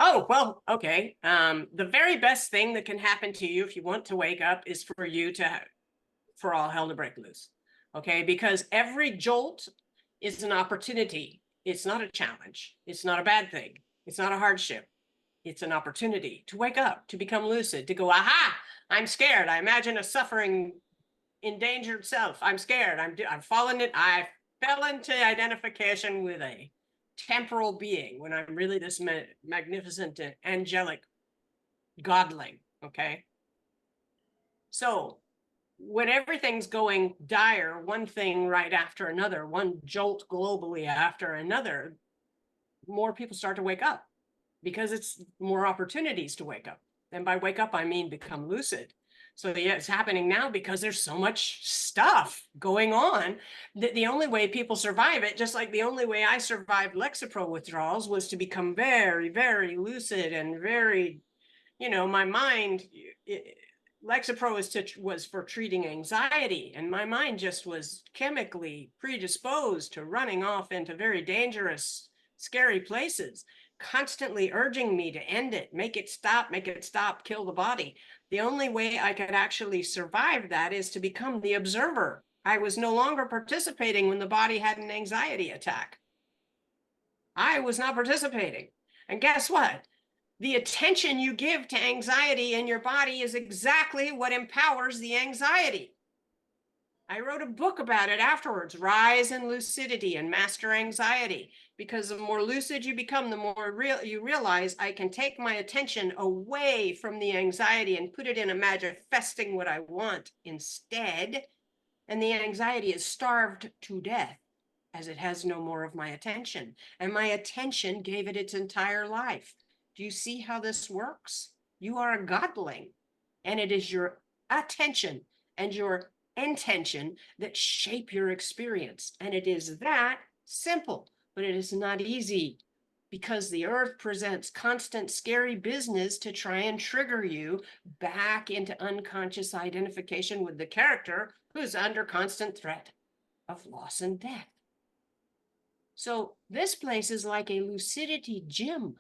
Oh, well, okay. The very best thing that can happen to you if you want to wake up is for you to, for all hell to break loose. Okay, because every jolt is an opportunity. It's not a challenge. It's not a bad thing. It's not a hardship. It's an opportunity to wake up, to become lucid, to go, aha, I'm scared. I imagine a suffering, endangered self. I'm scared. I've fallen in, I fell into identification with a temporal being when I'm really this magnificent, angelic godling. Okay. So when everything's going dire, one thing right after another, one jolt globally after another, more people start to wake up because it's more opportunities to wake up. And by wake up, I mean become lucid. So yeah, it's happening now because there's so much stuff going on that the only way people survive it, just like the only way I survived Lexapro withdrawals, was to become very, very lucid and very, my mind, Lexapro was for treating anxiety, and my mind just was chemically predisposed to running off into very dangerous, scary places, constantly urging me to end it, make it stop, kill the body. The only way I could actually survive that is to become the observer. I was no longer participating when the body had an anxiety attack. I was not participating. And guess what? The attention you give to anxiety in your body is exactly what empowers the anxiety. I wrote a book about it afterwards, Rise in Lucidity and Master Anxiety, because the more lucid you become, the more you realize I can take my attention away from the anxiety and put it in a manifesting what I want instead. And the anxiety is starved to death as it has no more of my attention. And my attention gave it its entire life. Do you see how this works? You are a godling, and it is your attention and your intention that shape your experience. And it is that simple, but it is not easy because the earth presents constant scary business to try and trigger you back into unconscious identification with the character who's under constant threat of loss and death. So this place is like a lucidity gym.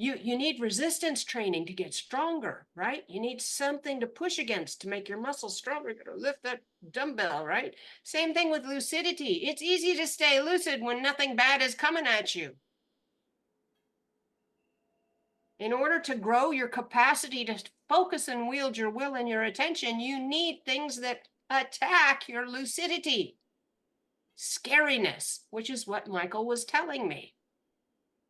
You need resistance training to get stronger, right? You need something to push against to make your muscles stronger. You gotta lift that dumbbell, right? Same thing with lucidity. It's easy to stay lucid when nothing bad is coming at you. In order to grow your capacity to focus and wield your will and your attention, you need things that attack your lucidity. Scariness, which is what Michael was telling me.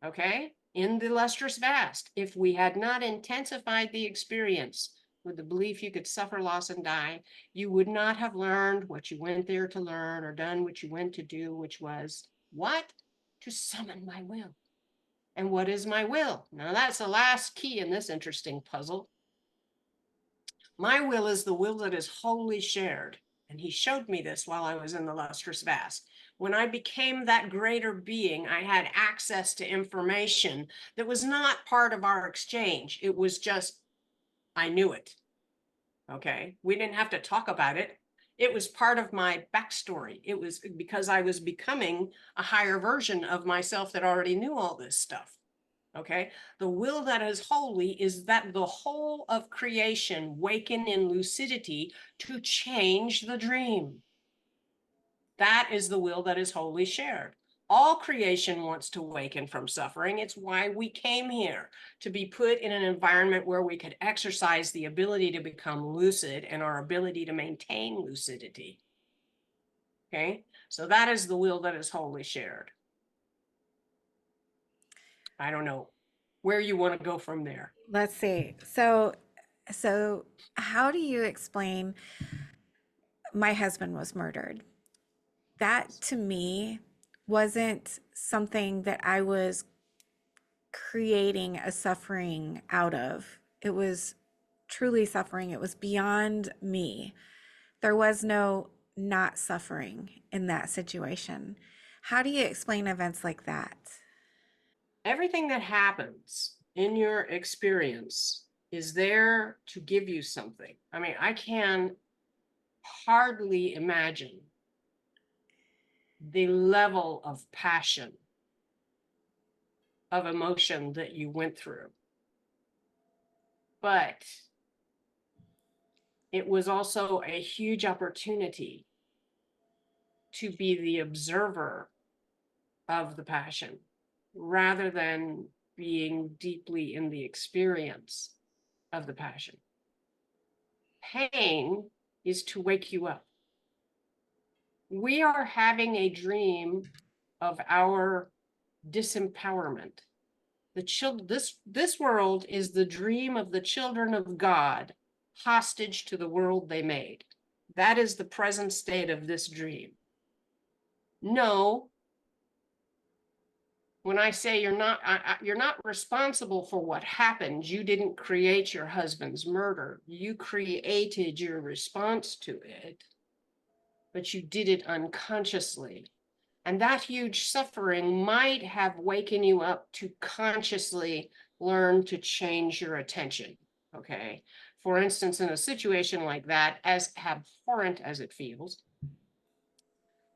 Okay? In the Lustrous Vast, if we had not intensified the experience with the belief you could suffer loss and die, you would not have learned what you went there to learn or done what you went to do, which was what? To summon my will. And what is my will? Now, that's the last key in this interesting puzzle. My will is the will that is wholly shared. And he showed me this while I was in the Lustrous Vast. When I became that greater being, I had access to information that was not part of our exchange. It was just, I knew it. Okay. We didn't have to talk about it. It was part of my backstory. It was because I was becoming a higher version of myself that already knew all this stuff. Okay, the will that is holy is that the whole of creation waken in lucidity to change the dream. That is the will that is wholly shared. All creation wants to waken from suffering. It's why we came here, to be put in an environment where we could exercise the ability to become lucid and our ability to maintain lucidity. Okay, so that is the will that is wholly shared. I don't know where you want to go from there. Let's see. So how do you explain my husband was murdered? That to me wasn't something that I was creating a suffering out of. It was truly suffering. It was beyond me. There was no not suffering in that situation. How do you explain events like that? Everything that happens in your experience is there to give you something. I mean, I can hardly imagine the level of passion, of emotion that you went through. But it was also a huge opportunity to be the observer of the passion rather than being deeply in the experience of the passion. Pain is to wake you up. We are having a dream of our disempowerment. This world is the dream of the children of God, hostage to the world they made. That is the present state of this dream. No, when I say you're not responsible for what happened. You didn't create your husband's murder. You created your response to it, but you did it unconsciously. And that huge suffering might have waken you up to consciously learn to change your attention. Okay. For instance, in a situation like that, as abhorrent as it feels,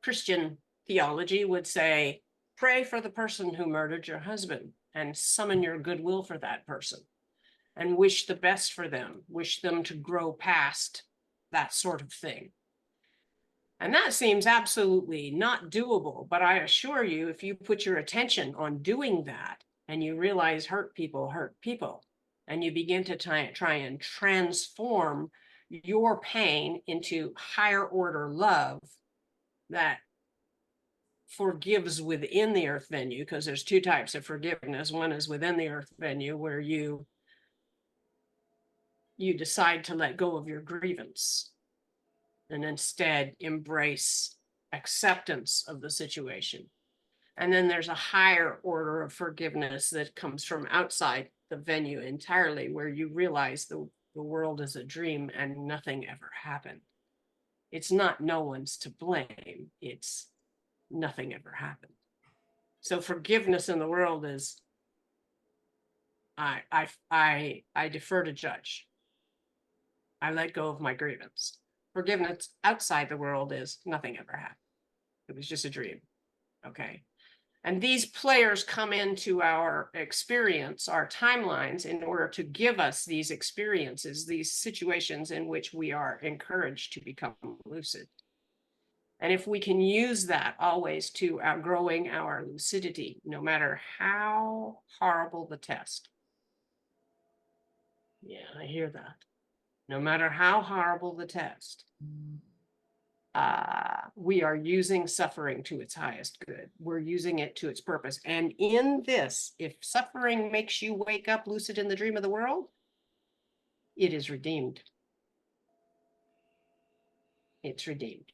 Christian theology would say, pray for the person who murdered your husband and summon your goodwill for that person and wish the best for them, wish them to grow past that sort of thing. And that seems absolutely not doable. But I assure you, if you put your attention on doing that and you realize hurt people, and you begin to try and transform your pain into higher order love that forgives within the earth venue, because there's two types of forgiveness. One is within the earth venue, where you decide to let go of your grievance and instead embrace acceptance of the situation. And then there's a higher order of forgiveness that comes from outside the venue entirely, where you realize the world is a dream and nothing ever happened. It's not no one's to blame. It's nothing ever happened. So forgiveness in the world is I defer to judge. I let go of my grievance. Forgiveness outside the world is nothing ever happened. It was just a dream. Okay. And these players come into our experience, our timelines, in order to give us these experiences, these situations in which we are encouraged to become lucid. And if we can use that always to outgrowing our lucidity, no matter how horrible the test. Yeah, I hear that. No matter how horrible the test, we are using suffering to its highest good. We're using it to its purpose. And in this, if suffering makes you wake up lucid in the dream of the world, it is redeemed. It's redeemed.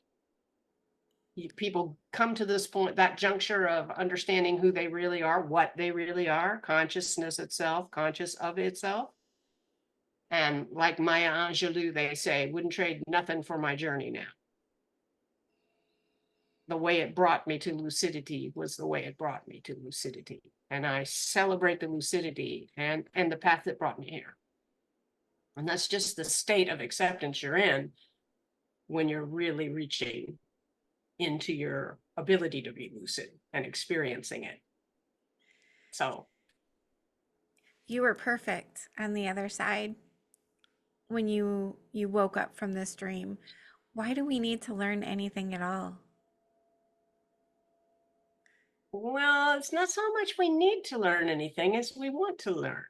People come to this point, that juncture of understanding who they really are, what they really are, consciousness itself, conscious of itself. And like Maya Angelou, they say, wouldn't trade nothing for my journey now. The way it brought me to lucidity was the way it brought me to lucidity. And I celebrate the lucidity and the path that brought me here. And that's just the state of acceptance you're in when you're really reaching into your ability to be lucid and experiencing it. So You were perfect on the other side when you woke up from this dream. Why do we need to learn anything at all? well, it's not so much we need to learn anything as we want to learn.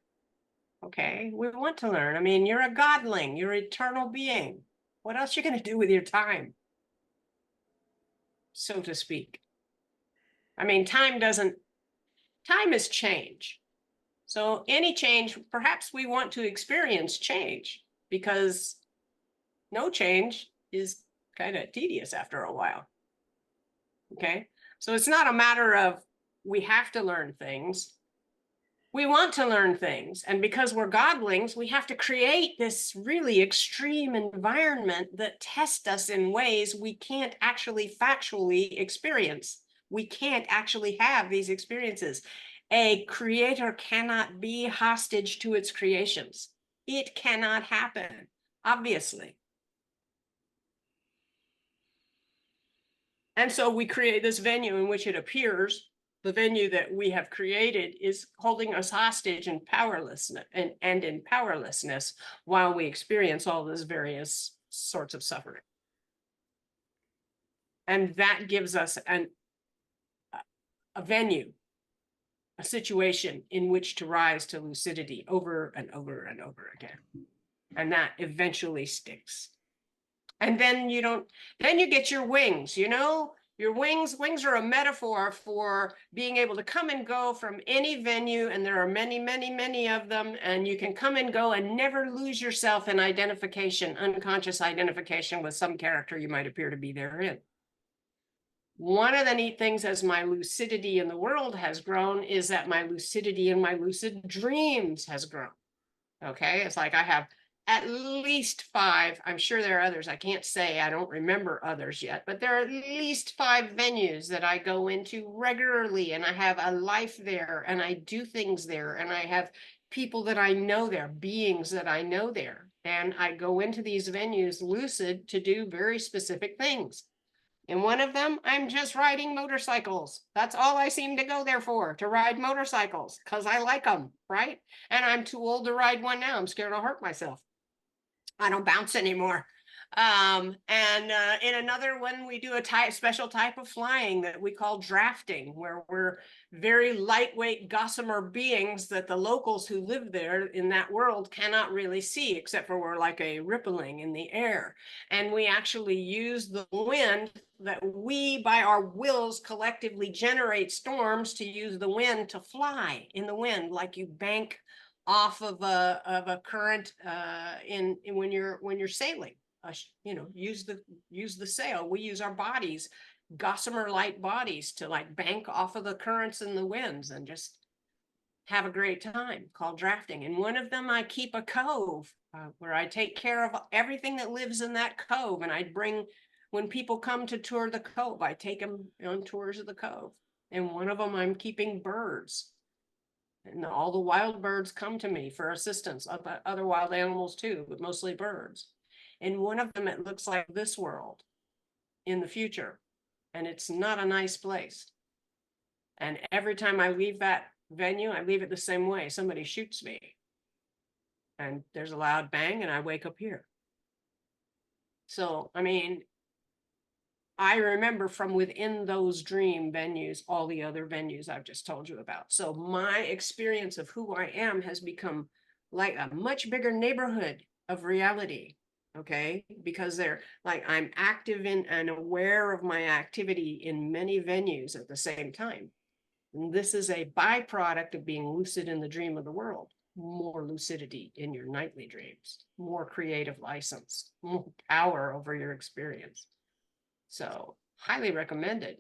Okay, we want to learn. I mean, you're a godling, you're an eternal being. What else are you going to do with your time, so to speak? I mean, time is change. So any change, perhaps we want to experience change, because no change is kind of tedious after a while. Okay, so it's not a matter of we have to learn things. We want to learn things. And because we're godlings, we have to create this really extreme environment that tests us in ways we can't actually factually experience. We can't actually have these experiences. A creator cannot be hostage to its creations. It cannot happen, obviously. And so we create this venue in which it appears the venue that we have created is holding us hostage in powerlessness and in powerlessness while we experience all those various sorts of suffering. And that gives us a venue, a situation in which to rise to lucidity over and over and over again. And that eventually sticks. And then then you get your wings, your wings are a metaphor for being able to come and go from any venue. And there are many, many, many of them. And you can come and go and never lose yourself in identification, unconscious identification with some character you might appear to be therein. One of the neat things as my lucidity in the world has grown is that my lucidity in my lucid dreams has grown. Okay, it's like I have at least 5. I'm sure there are others. I can't say, I don't remember others yet, but there are at least 5 venues that I go into regularly, and I have a life there, and I do things there, and I have people that I know there, beings that I know there. And I go into these venues lucid to do very specific things. In one of them, I'm just riding motorcycles. That's all I seem to go there for, to ride motorcycles, because I like them, right? And I'm too old to ride one now. I'm scared I'll hurt myself. I don't bounce anymore. And in another one, we do a special type of flying that we call drafting, where we're very lightweight gossamer beings that the locals who live there in that world cannot really see, except for we're like a rippling in the air. And we actually use the wind that we, by our wills, collectively generate storms to use the wind to fly in the wind, like you bank off of a current when you're sailing. Use the sail. We use our bodies, gossamer light bodies, to like bank off of the currents and the winds and just have a great time, called drafting. And one of them, I keep a cove where I take care of everything that lives in that cove. And when people come to tour the cove, I take them on tours of the cove. And one of them, I'm keeping birds. And all the wild birds come to me for assistance, other wild animals too, but mostly birds. And one of them, it looks like this world in the future. And it's not a nice place. And every time I leave that venue, I leave it the same way. Somebody shoots me. And there's a loud bang and I wake up here. So, I mean, I remember from within those dream venues, all the other venues I've just told you about. So my experience of who I am has become like a much bigger neighborhood of reality. Okay. Because they're like, I'm active in and aware of my activity in many venues at the same time. And this is a byproduct of being lucid in the dream of the world. More lucidity in your nightly dreams, more creative license, more power over your experience. So highly recommended.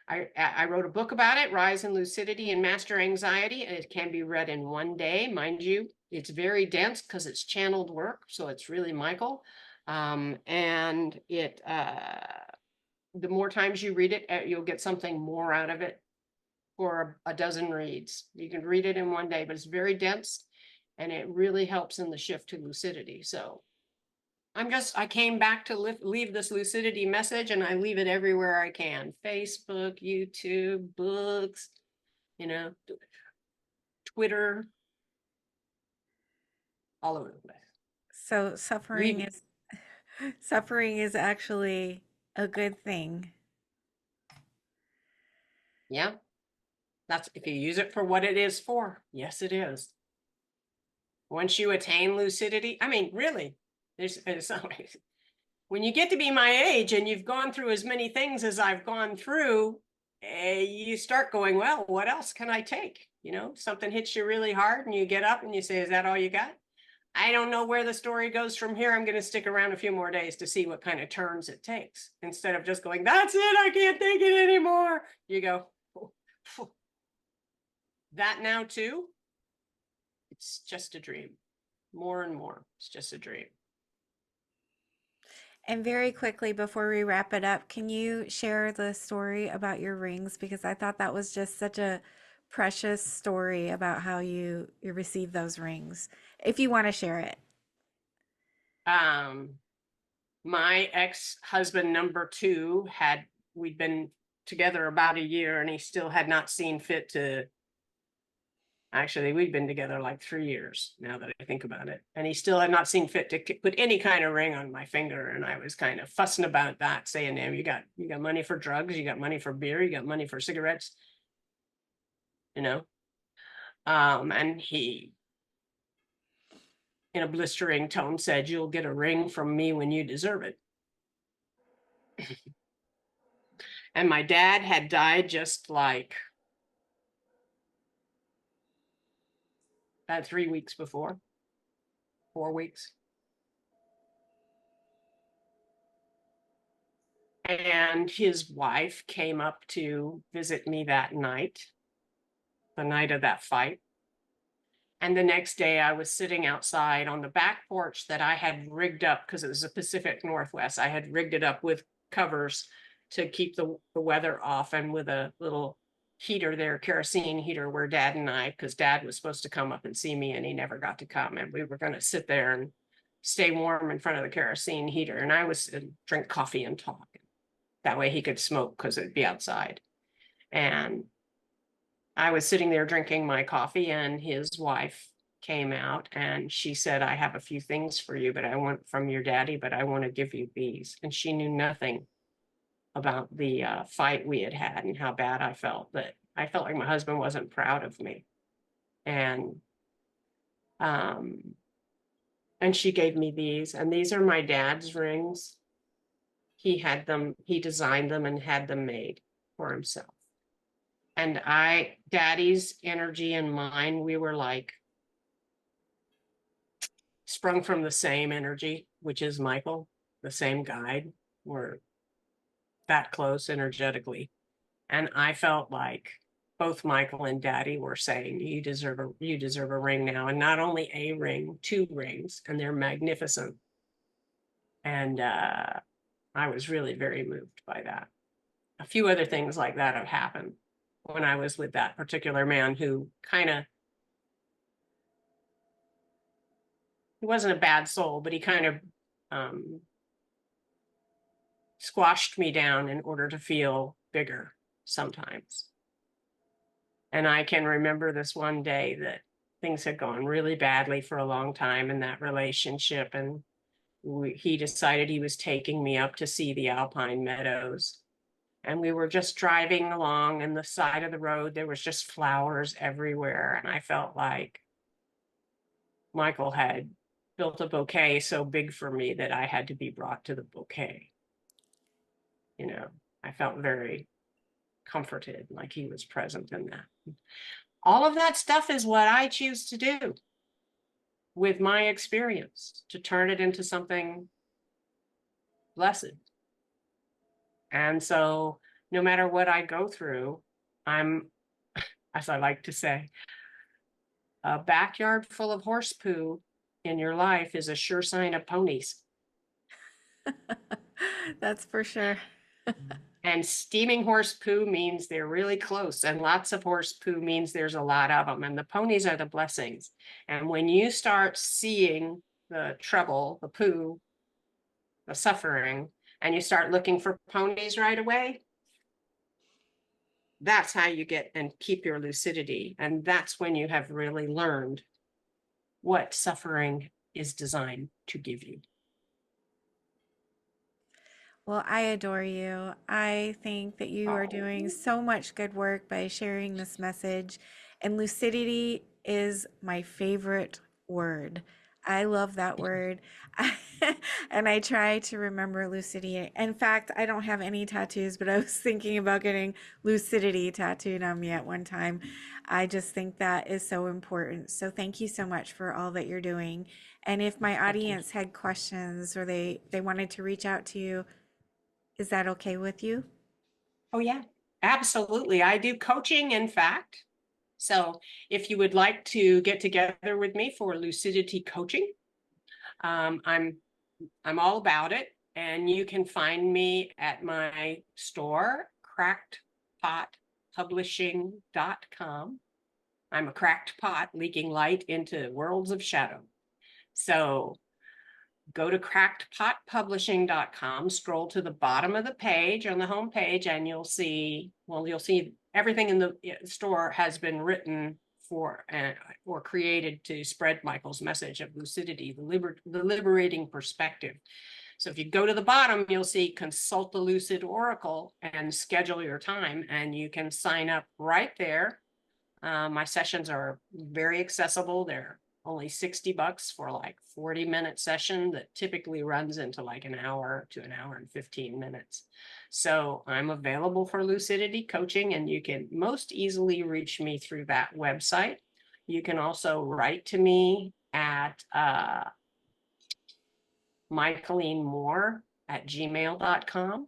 I wrote a book about it, Rise in Lucidity and Master Anxiety, and it can be read in one day. Mind you, it's very dense because it's channeled work. So it's really Michael. And the more times you read it, you'll get something more out of it for a dozen reads. You can read it in one day, but it's very dense and it really helps in the shift to lucidity. So I came back to leave this lucidity message, and I leave it everywhere I can. Facebook, YouTube, books, Twitter, all over the place. So suffering is actually a good thing. Yeah, that's if you use it for what it is for. Yes, it is. Once you attain lucidity, I mean, really, there's always, when you get to be my age and you've gone through as many things as I've gone through, you start going, well, what else can I take? Something hits you really hard and you get up and you say, is that all you got? I don't know where the story goes from here. I'm going to stick around a few more days to see what kind of turns it takes. Instead of just going, that's it, I can't take it anymore. You go, that now too? It's just a dream. More and more, it's just a dream. And very quickly before we wrap it up, can you share the story about your rings? Because I thought that was just such a precious story about how you received those rings, if you want to share it. My ex-husband number 2 we'd been together about a year and he still had not seen fit to, actually we'd been together like 3 years now that I think about it, and he still had not seen fit to put any kind of ring on my finger. And I was kind of fussing about that, saying, you got money for drugs, you got money for beer, you got money for cigarettes, and he, in a blistering tone, said, you'll get a ring from me when you deserve it. And my dad had died just like about 3 weeks before, 4 weeks. And his wife came up to visit me that night, the night of that fight. And the next day I was sitting outside on the back porch that I had rigged up because it was the Pacific Northwest. I had rigged it up with covers to keep the weather off, and with a little heater there, kerosene heater, where Dad and I, because Dad was supposed to come up and see me and he never got to come, and we were going to sit there and stay warm in front of the kerosene heater. And I was drink coffee and talk. That way he could smoke because it'd be outside. And I was sitting there drinking my coffee, and his wife came out and she said, I have a few things for you, but I want from your daddy, but I want to give you these. And she knew nothing about the fight we had had and how bad I felt, that I felt like my husband wasn't proud of me. And she gave me these, and these are my dad's rings. He had them, he designed them and had them made for himself. And Daddy's energy and mine, we were like sprung from the same energy, which is Michael, the same guide. We're that close energetically. And I felt like both Michael and Daddy were saying, you deserve a ring now. And not only a ring, 2 rings, and they're magnificent. And I was really very moved by that. A few other things like that have happened when I was with that particular man, who he wasn't a bad soul, but he kind of squashed me down in order to feel bigger sometimes. And I can remember this one day that things had gone really badly for a long time in that relationship. And he decided he was taking me up to see the Alpine Meadows. And we were just driving along, and the side of the road, there was just flowers everywhere. And I felt like Michael had built a bouquet so big for me that I had to be brought to the bouquet. You know, I felt very comforted, like he was present in that. All of that stuff is what I choose to do with my experience, to turn it into something blessed. And so no matter what I go through, I'm, as I like to say, a backyard full of horse poo in your life is a sure sign of ponies. That's for sure. And steaming horse poo means they're really close, and lots of horse poo means there's a lot of them. And the ponies are the blessings. And when you start seeing the trouble, the poo, the suffering, and you start looking for ponies right away, that's how you get and keep your lucidity. And that's when you have really learned what suffering is designed to give you. Well, I adore you. I think that you are doing so much good work by sharing this message. And lucidity is my favorite word. I love that word. And I try to remember lucidity. In fact, I don't have any tattoos, but I was thinking about getting lucidity tattooed on me at one time. I just think that is so important. So thank you so much for all that you're doing. And if my audience had questions or they wanted to reach out to you, is that okay with you? Oh, yeah, absolutely. I do coaching, in fact. So if you would like to get together with me for lucidity coaching, I'm all about it. And you can find me at my store, crackedpotpublishing.com. I'm a cracked pot leaking light into worlds of shadow. So go to crackedpotpublishing.com, scroll to the bottom of the page on the home page, and you'll see everything in the store has been written for or created to spread Michael's message of lucidity, the liberating perspective. So if you go to the bottom, you'll see consult the Lucid Oracle and schedule your time, and you can sign up right there. My sessions are very accessible. They're only $60 for like 40-minute session that typically runs into like an hour to an hour and 15 minutes. So I'm available for lucidity coaching, and you can most easily reach me through that website. You can also write to me at michaelinmoore@gmail.com.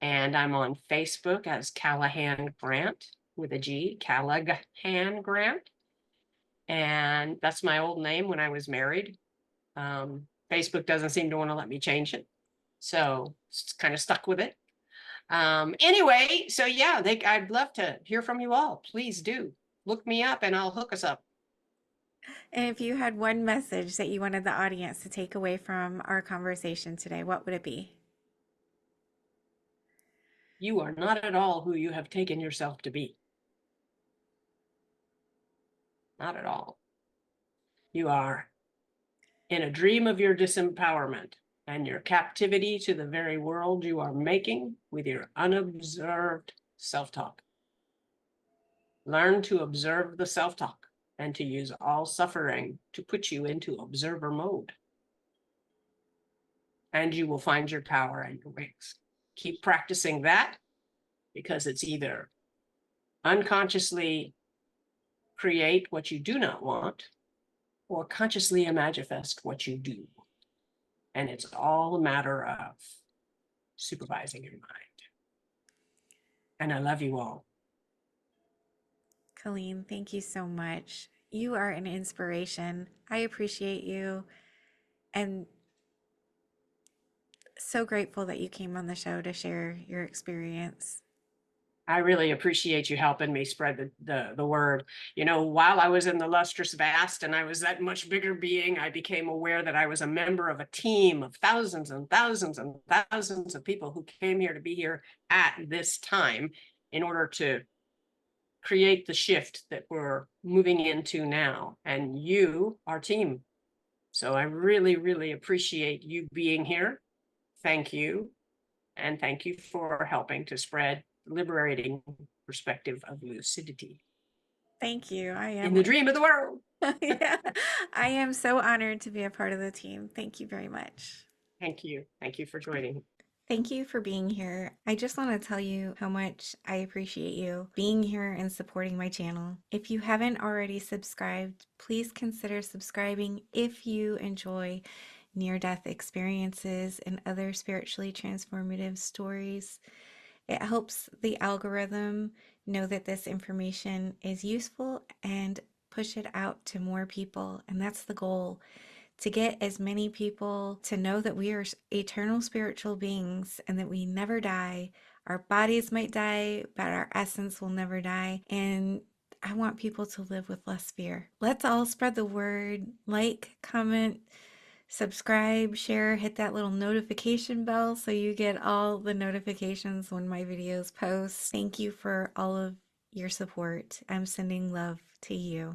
And I'm on Facebook as Callaghan Grant with a G, Callaghan Grant. And that's my old name when I was married. Facebook doesn't seem to want to let me change it. So it's kind of stuck with it. Anyway, so yeah, I'd love to hear from you all. Please do look me up and I'll hook us up. And if you had one message that you wanted the audience to take away from our conversation today, what would it be? You are not at all who you have taken yourself to be. Not at all. You are in a dream of your disempowerment and your captivity to the very world you are making with your unobserved self-talk. Learn to observe the self-talk and to use all suffering to put you into observer mode. And you will find your power and your wings. Keep practicing that, because it's either unconsciously create what you do not want or consciously manifest what you do. And it's all a matter of supervising your mind. And I love you all. Cailin, thank you so much. You are an inspiration. I appreciate you and so grateful that you came on the show to share your experience. I really appreciate you helping me spread the word. You know, while I was in the Lustrous Vast and I was that much bigger being, I became aware that I was a member of a team of thousands and thousands and thousands of people who came here to be here at this time in order to create the shift that we're moving into now. And you, our team. So I really, really appreciate you being here. Thank you. And thank you for helping to spread liberating perspective of lucidity Thank you. I in am. the dream of the world. Yeah, I am so honored to be a part of the team. Thank you very much. Thank you. Thank you for joining. Thank you for being here. I just want to tell you how much I appreciate you being here and supporting my channel. If you haven't already subscribed, please consider subscribing if you enjoy near-death experiences and other spiritually transformative stories. It helps the algorithm know that this information is useful and push it out to more people. And that's the goal, to get as many people to know that we are eternal spiritual beings and that we never die. Our bodies might die, but our essence will never die. And I want people to live with less fear. Let's all spread the word. Like, comment, subscribe, share, hit that little notification bell so you get all the notifications when my videos post. Thank you for all of your support. I'm sending love to you.